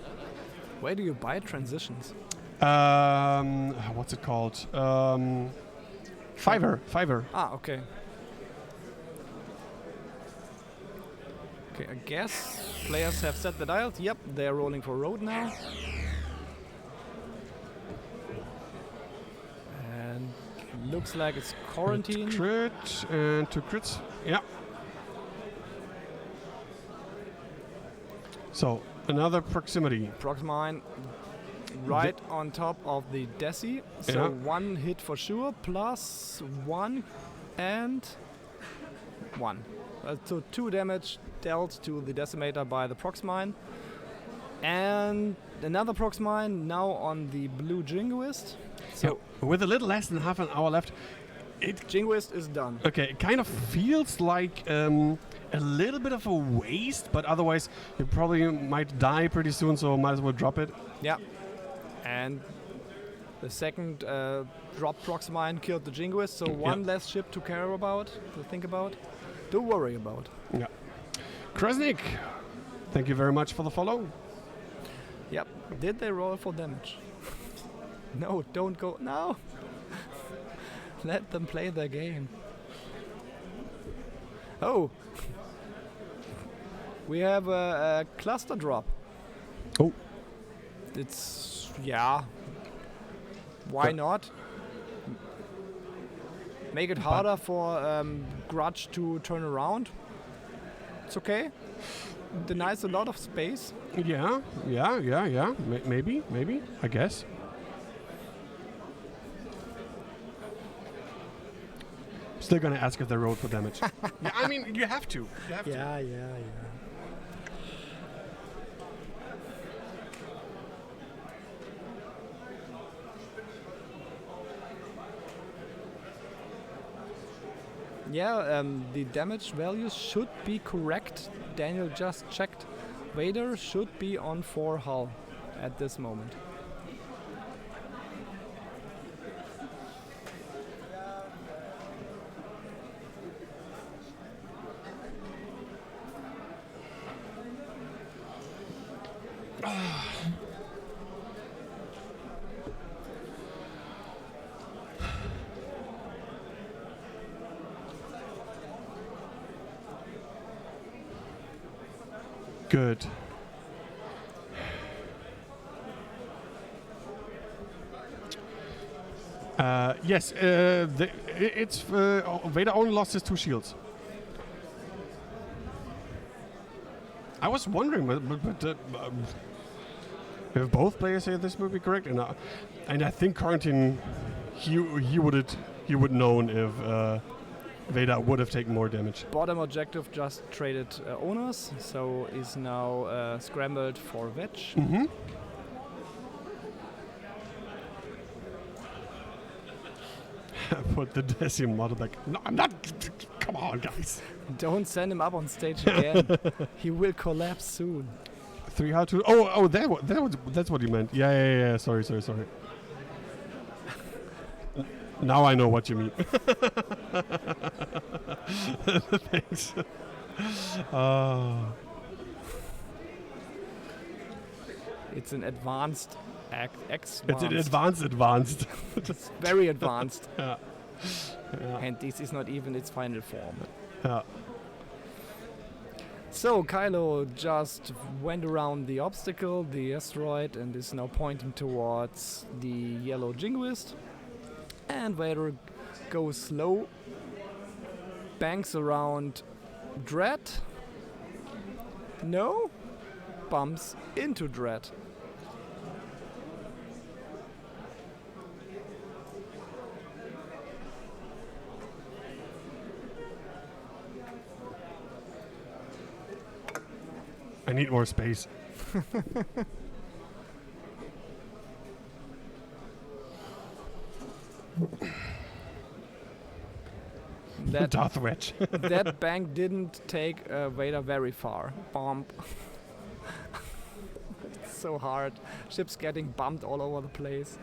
Where do you buy transitions? What's it called? Fiverr. Ah, okay. Okay, I guess players have set the dials. Yep, they're rolling for road now. And looks like it's Corentin. Crit and 2 crits. Yeah. So another proximity. Proxmine right on top of the Desi. So Yeah. 1 hit for sure, plus 1 and 1. So 2 damage dealt to the Decimator by the Proxmine. And another Proxmine now on the blue Jingoist. So With a little less than half an hour left, Jingoist is done. okay, it kind of feels like a little bit of a waste, but otherwise you probably might die pretty soon, so might as well drop it. Yeah. And the second drop Proxmine killed the Jingoist, so one less ship to care about, to think about, to worry about. Yeah. Kresnik, thank you very much for the follow. Yep. Did they roll for damage? No, don't go. No! Let them play their game. Oh! We have a cluster drop. Oh. It's. Yeah. Why not? Make it harder for Grudge to turn around. It's okay. Denies a lot of space. Yeah. Maybe, I guess. Still gonna ask if they rolled for damage. Yeah, I mean, you have to. Yeah. Yeah, the damage values should be correct. Daniel just checked. Vader should be on 4 hull at this moment. Good. Yes, it's Vader only lost his 2 shields. I was wondering, but if both players say this would be correct, and I think Corentin he would known if Vader would have taken more damage. Bottom objective just traded owners, so is now scrambled for Wedge. Mm-hmm. Put the Desi model back. No, I'm not. Come on, guys. Don't send him up on stage again. He will collapse soon. 3 how to. Oh, that's what you meant. Yeah. Sorry. Now I know what you mean. Thanks. It's an advanced It's an advanced. It's very advanced. Yeah. And this is not even its final form. Yeah. So Kylo just went around the obstacle, the asteroid, and is now pointing towards the yellow Jingoist. And Vader goes slow, banks around Dread. No, bumps into Dread. need more space. That Darth Wedge. that bank didn't take Vader very far. Bump. It's so hard. Ships getting bumped all over the place.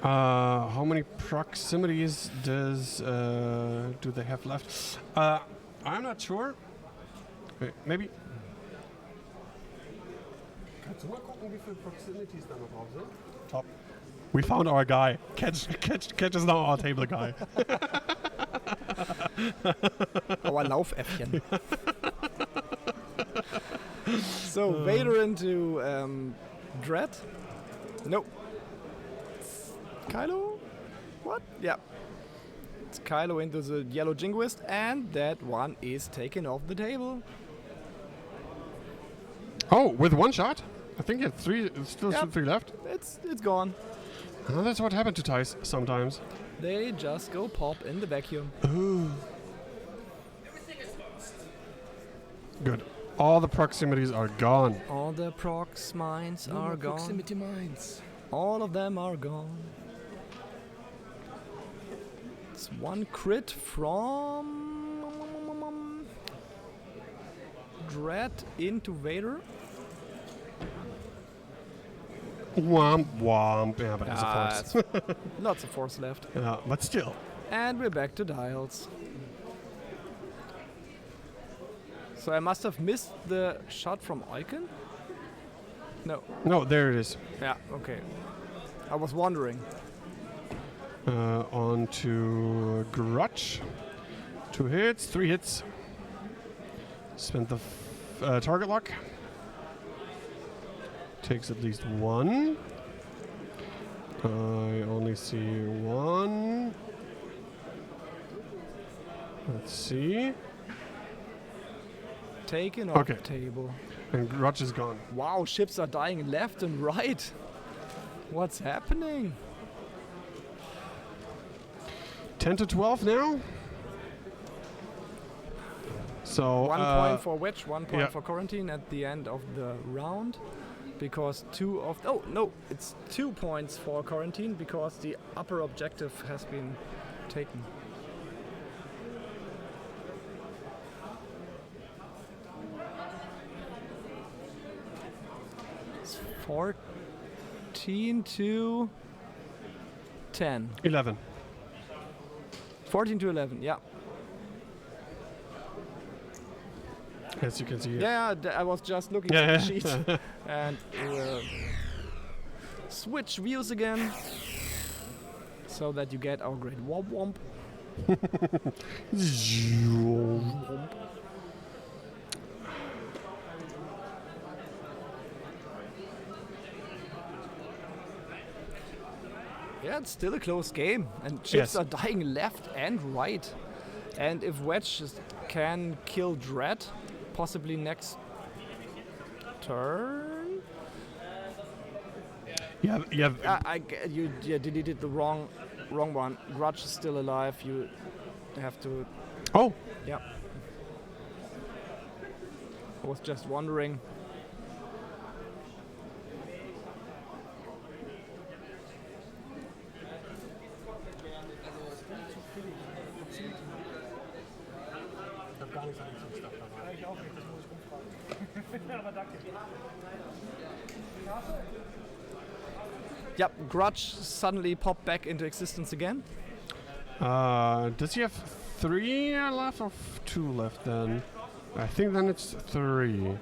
How many proximities do they have left? I'm not sure. Wait, maybe. Kannst du mal gucken, wie viele Proximities da noch drauf sind? Top. We found our guy. Catch is now our table guy. Our Laufäffchen. So Vader into Dread. Nope. It's Kylo? What? Yeah. It's Kylo into the yellow jingoist, and that one is taken off the table. Oh, with one shot? I think he had three. Still Yep. three left. It's gone. Oh, that's what happened to ties sometimes. They just go pop in the vacuum. Ooh. Good. All the proximities are gone. All the prox mines are gone. Proximity mines. All of them are gone. It's one crit from Dread into Vader. Womp womp. Yeah, but it's a force. Lots of force left. Yeah, but still. And we're back to dials. So I must have missed the shot from Oiken? No. No, there it is. Yeah, okay. I was wondering. On to Grudge. 2 hits, 3 hits. Spent the target lock. Takes at least 1. I only see 1. Let's see. Taken off Okay. the table. And Grudge is gone. Wow, ships are dying left and right. What's happening? 10 to 12 now. So 1 point for Wedge, 1 point yeah. for Corentin at the end of the round. Because it's 2 points for Corentin because the upper objective has been taken. It's 14 to 10. 11. 14 to 11, yeah. As you can see here. Yeah, I was just looking Yeah, at the yeah. sheet. And switch views again. So that you get our great womp womp. Yeah, it's still a close game. And ships Yes. are dying left and right. And if Wedge can kill Dread, possibly next turn. You have You deleted the wrong one. Grudge is still alive. You have to. Oh, Yeah. I was just wondering. Yep, Grudge suddenly popped back into existence again. does he have 3 left or 2 left then? I think then it's 3.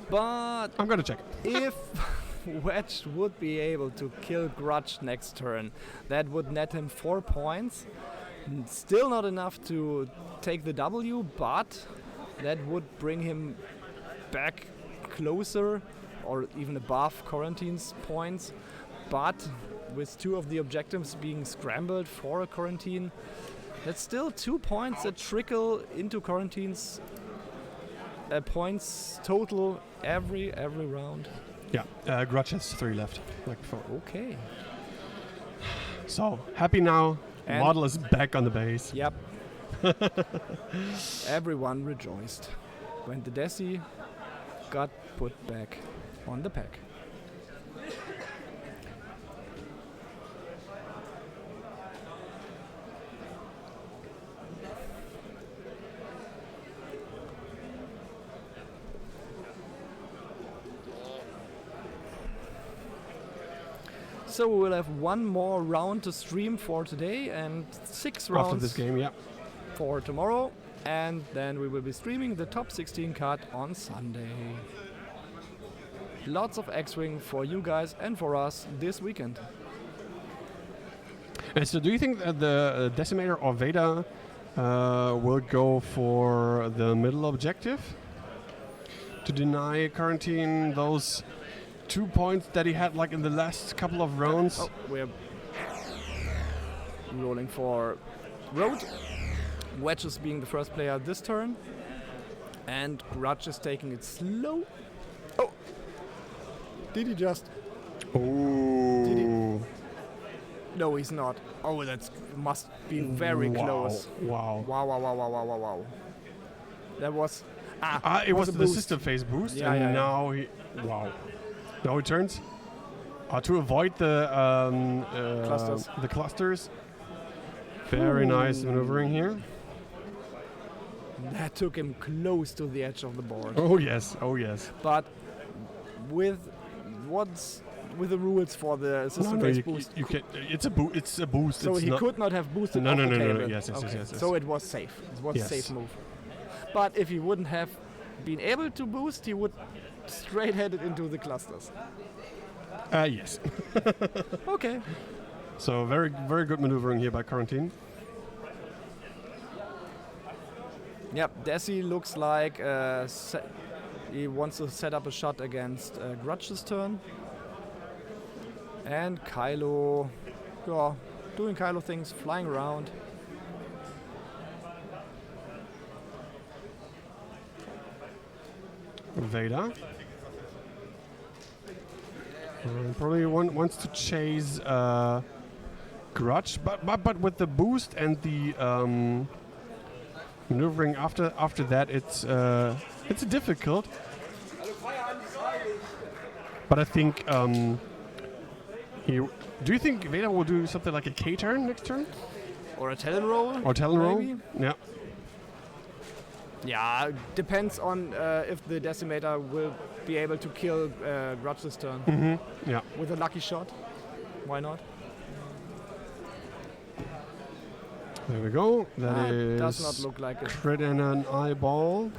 But I'm gonna check. if Wedge would be able to kill Grudge next turn, that would net him 4 points. Still not enough to take the W, but that would bring him back closer or even above Corentin's points. But with 2 of the objectives being scrambled for a Corentin, that's still 2 points that trickle into Corentin's points total every round. Yeah, Grudge has 3 left, like before. Okay. So, happy now. And- Model is back on the base. Yep. Everyone rejoiced when the Desi got put back on the pack. So we will have one more round to stream for today and 6 rounds After this game, yeah. for tomorrow, and then we will be streaming the top 16 card on Sunday. Lots of X-Wing for you guys and for us this weekend. And so, do you think that the Decimator or Vader will go for the middle objective to deny Corentin those 2 points that he had like in the last couple of rounds? Oh, we're rolling for Road. Wedge is being the first player this turn, and Grudge is taking it slow. Oh, did he just? Oh. Did he? No, he's not. Oh, that must be very close. Wow. Wow. That was... It was a the boost. system phase boost, Yeah, and yeah, yeah. now he... Wow. Now he turns to avoid the Clusters. The clusters. Very nice maneuvering here. That took him close to the edge of the board. Oh yes, oh yes. But with the rules for the system phase boost, you can. It's a boost. so it's he not could not have boosted No, off no, the no, no, table. no, yes. So it was safe. It was Yes. a safe move. But if he wouldn't have been able to boost, he would straight headed into the clusters. Yes. Okay. So very, very good maneuvering here by Corentin. Yep, Desi looks like he wants to set up a shot against Grudge this turn. And Kylo, yeah, doing Kylo things, flying around. Vader. Probably wants to chase Grudge, but with the boost and the maneuvering after that, it's difficult. But I think do you think Vader will do something like a K turn next turn Or a Talon roll? or Talon roll? maybe? Yeah. Yeah, depends on if the Decimator will be able to kill Grudge this turn. Yeah. With a lucky shot. Why not? There we go. That is Does not look like it. crit and an eyeball.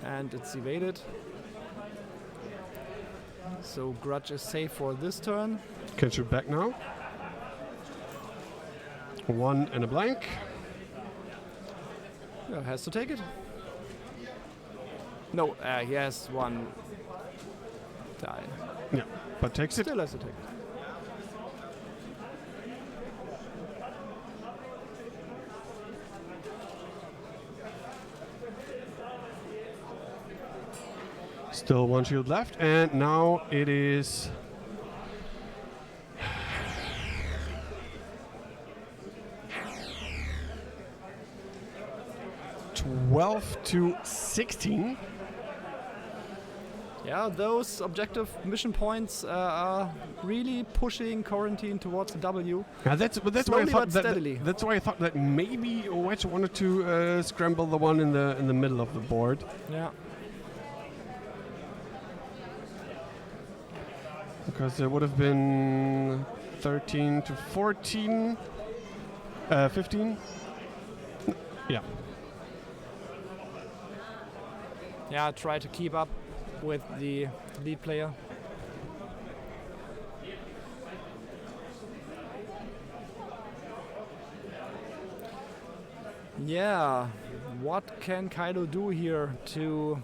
And it's evaded. So Grudge is safe for this turn. Can shoot back now. 1 and a blank. Yeah, has to take it. No, he has 1 die. Yeah, but takes it. Still has to take it. Still 1 shield left, and now it is 12-16. Yeah, those objective mission points are really pushing Corentin towards the W. Yeah, that's why I Slowly thought but that, steadily. that's why I thought that maybe Wedge wanted to scramble the one in the middle of the board. Yeah. Because it would have been 13 to 14, 15. Yeah. Yeah, try to keep up with the lead player. Yeah, what can Kylo do here to...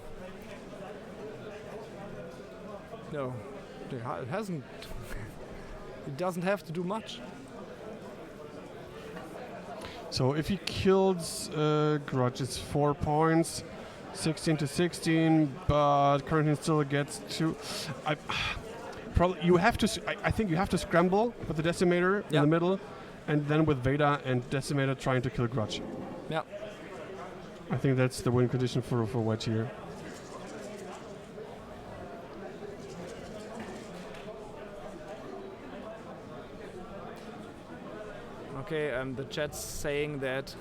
No, it hasn't... He doesn't have to do much. So if he kills Grudge, it's 4 points, 16 to 16, but Corentin still gets 2. Probably you have to. I think you have to scramble with the Decimator in Yeah. the middle, and then with Vader and Decimator trying to kill Grudge. Yeah. I think that's the win condition for Wedge here. Okay, the chat's saying that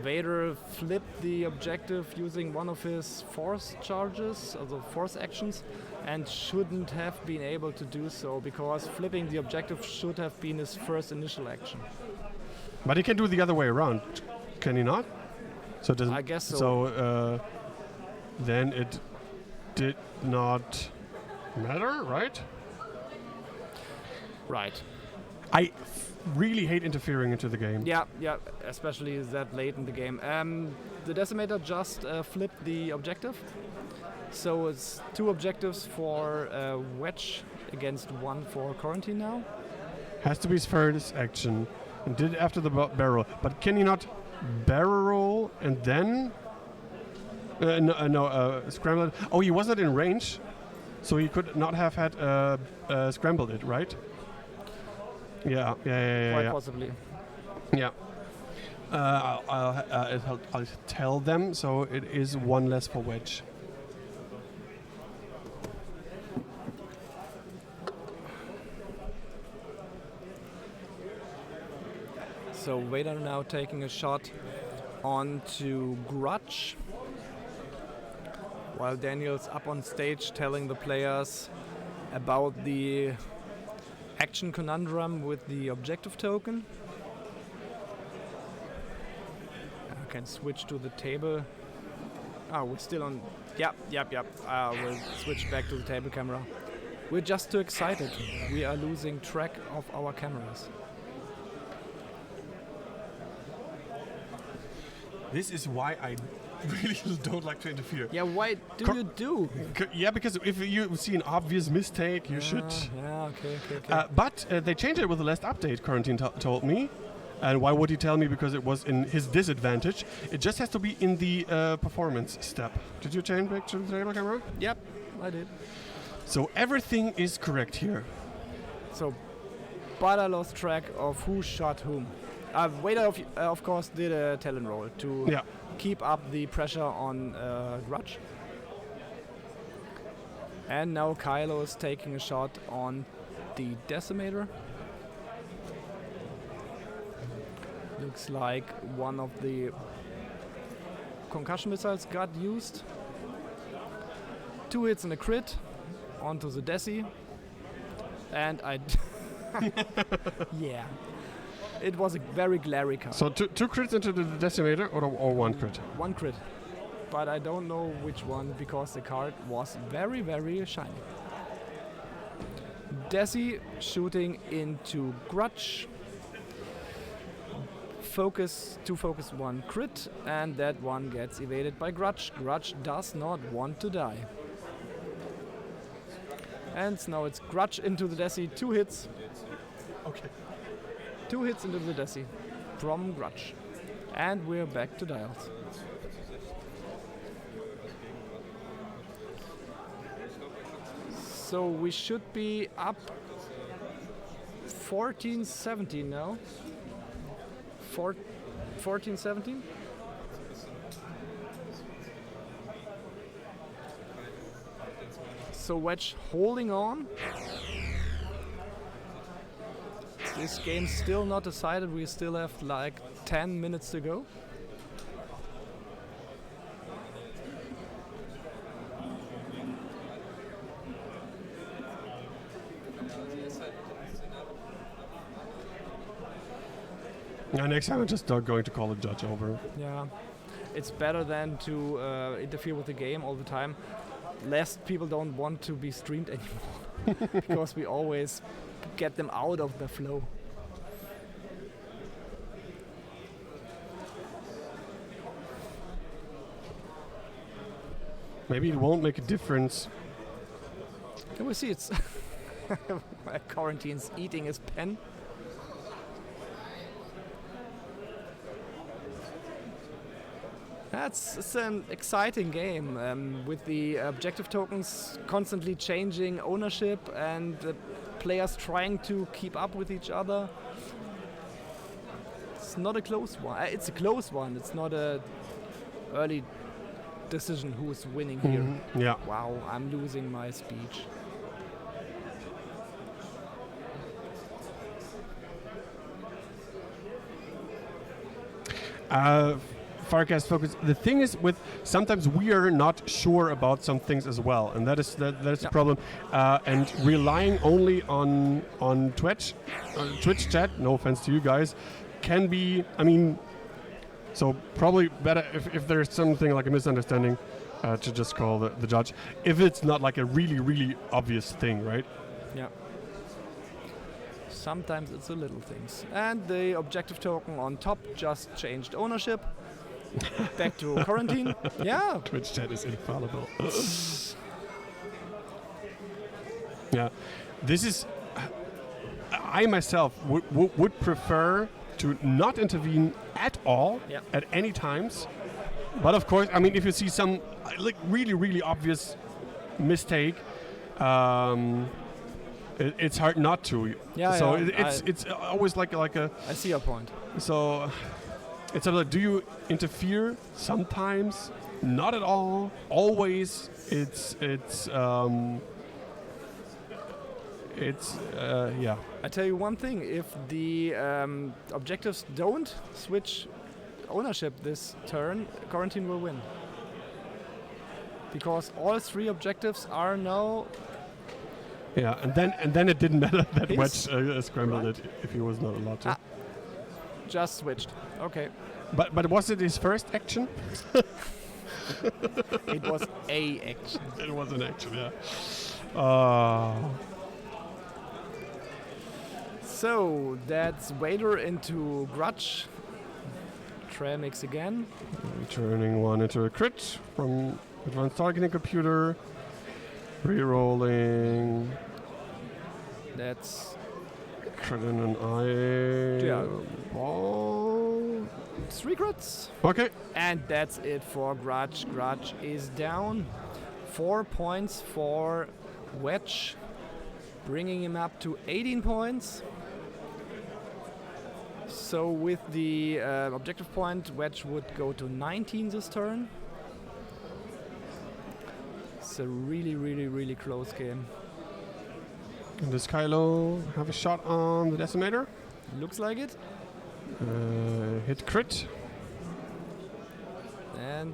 Vader flipped the objective using one of his force charges, also force actions, and shouldn't have been able to do so because flipping the objective should have been his first initial action. But he can do the other way around, can he not? So it doesn't. I guess so. So then it did not matter, right? Right. I really hate interfering into the game. Yeah, especially that late in the game. The Decimator just flipped the objective. So it's 2 objectives for Wedge against 1 for Corentin now. Has to be his first action. And did it after the barrel. But can he not barrel roll and then... scramble it? Oh, he wasn't in range. So he could not have had scrambled it, right? Yeah. Quite possibly. Yeah. I'll tell them, so it is 1 less for Wedge. So Vader now taking a shot onto Grudge, while Daniel's up on stage telling the players about the action conundrum with the objective token. I can switch to the table. Oh, we're still on. Yep. We'll switch back to the table camera. We're just too excited. We are losing track of our cameras. This is why I really don't like to interfere. Yeah, why do you do? Yeah, because if you see an obvious mistake, you should. Yeah, okay. But they changed it with the last update, Corentin told me. And why would he tell me? Because it was in his disadvantage. It just has to be in the performance step. Did you change back to the table camera? Yep, I did. So everything is correct here. So, but I lost track of who shot whom. Vader, of course, did a talent roll to keep up the pressure on Grudge. And now Kylo is taking a shot on the Decimator. Looks like one of the concussion missiles got used. 2 hits and a crit onto the Deci. And yeah. It was a very glary card. So two crits into the Decimator or 1 crit? 1 crit. But I don't know which one because the card was very, very shiny. Deci shooting into Grudge. Focus 1 crit, and that one gets evaded by Grudge. Grudge does not want to die. And now it's Grudge into the Deci, 2 hits. Okay. 2 hits into the Deci from Grudge. And we're back to dials. So we should be up 14-17 now. 14-17? So Wedge holding on. This game's still not decided. We still have like 10 minutes to go. Yeah, next time I'm just going to call a judge over. Yeah, it's better than to interfere with the game all the time. Less people don't want to be streamed anymore because we always get them out of the flow. Maybe it won't make a difference. Can we see it's Corentin's eating his pen? It's an exciting game with the objective tokens constantly changing ownership and players trying to keep up with each other. It's not a close one. It's a close one. It's not a early decision who's winning here. Yeah. Wow, I'm losing my speech. Farcast focus. The thing is, with sometimes we are not sure about some things as well, and that is the problem. And relying only on Twitch chat. No offense to you guys, can be. I mean, so probably better if there's something like a misunderstanding, to just call the judge. If it's not like a really obvious thing, right? Yeah. Sometimes it's the little things. And the objective token on top just changed ownership. Back to Corentin. Yeah. Twitch chat is infallible. Yeah. This is... I myself would prefer to not intervene at all, at any times. But of course, I mean, if you see some like really obvious mistake, it's hard not to. Yeah. So yeah, it's always like a. I see your point. So it's like, do you interfere sometimes? Not at all. Always. It's yeah. I tell you one thing: if the objectives don't switch ownership this turn, Corentin will win. Because all three objectives are now. Yeah, and then it didn't matter that His? Wedge scrambled it if he was not allowed to. Just switched. Okay. But was it his first action? It was a action. It was an action, yeah. So that's Vader into Grudge. Tramix again. Turning one into a crit from advanced targeting computer. Rerolling. That's Crit in an eye. Yeah. Ball. 3 crits. Okay. And that's it for Grudge. Grudge is down. 4 points for Wedge, bringing him up to 18 points. So with the objective point, Wedge would go to 19 this turn. It's a really close game. And does Kylo have a shot on the decimator? Looks like it. Hit crit. And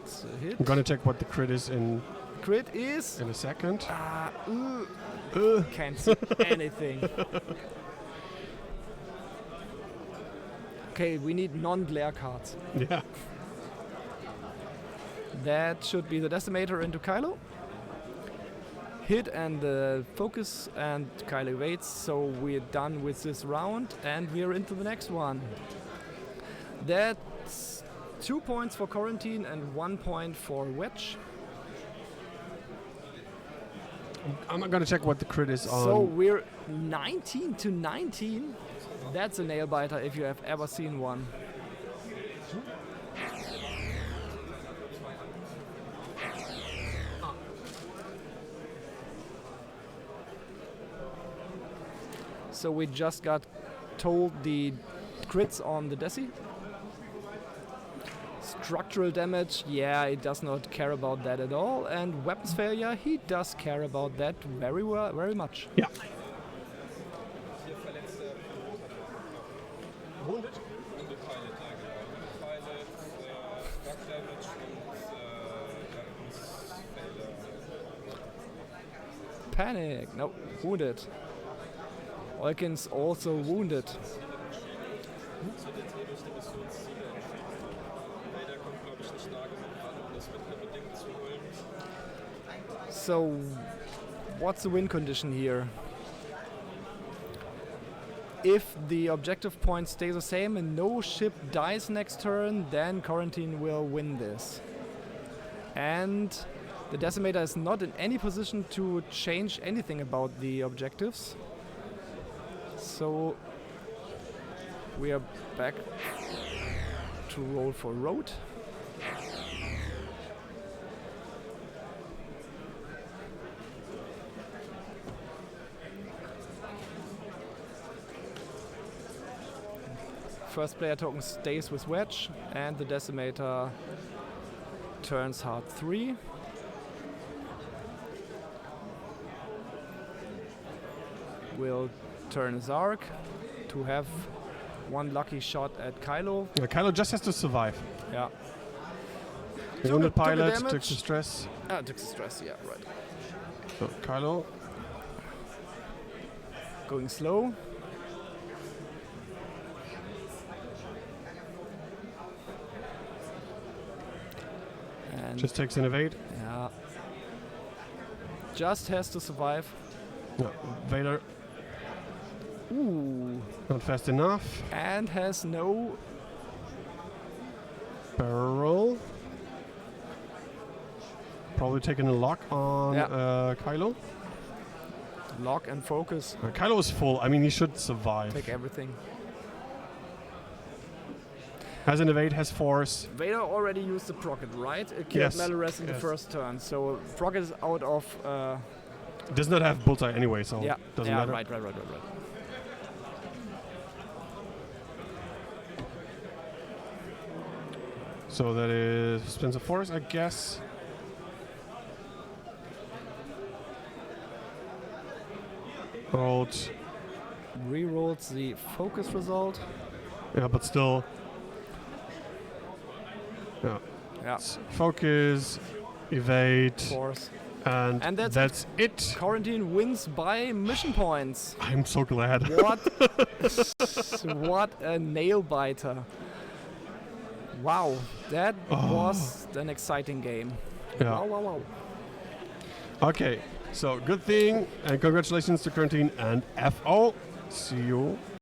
it's a hit. I'm gonna check what the crit is in Crit is a second. can't see anything. Okay, we need non-glare cards. Yeah. That should be the decimator into Kylo. Hit and focus, and Kylo waits. So we're done with this round, and we're into the next one. That's 2 points for Corentin and 1 point for Wedge. I'm not gonna check what the crit is on. So we're 19 to 19. That's a nail biter if you have ever seen one. So we just got told the crits on the Desi. Structural damage, yeah, it does not care about that at all. And weapons failure, he does care about that very well, very much. Yeah. Panic, no, wounded. Olkins also wounded. So, what's the win condition here? If the objective points stay the same and no ship dies next turn, then Corentin will win this. And the Decimator is not in any position to change anything about the objectives. So we are back to roll for road. first player token stays with Wedge, and the Decimator turns hard 3. Will turn Zark to have one lucky shot at Kylo. Yeah, Kylo just has to survive. Yeah. Wounded took a pilot, damage. took the stress. Took the stress, yeah, right. So Kylo. Going slow. And Just takes an evade. yeah. Just has to survive. No, Vader Ooh. not fast enough. And has no. Barrel. Probably taking a lock on Yeah. Kylo. Lock and focus. Kylo is full. I mean, he should survive. Take everything. Has an evade, has force. Vader already used the Procket, right? It killed Yes, Malorus in the yes. first turn. So Procket is out of. Does not have bullseye anyway, so Yeah. doesn't Yeah. matter. Right. So that is spins of force, I guess. Hold. Rerolls the focus result. Yeah, but still. Yeah. Yeah. Focus, evade, Force. and that's that's it. Corentin wins by mission points. I'm so glad. What? What a nail biter! Wow, that was an exciting game. Yeah. Wow. Okay, so good thing, and congratulations to Corentin and FO. See you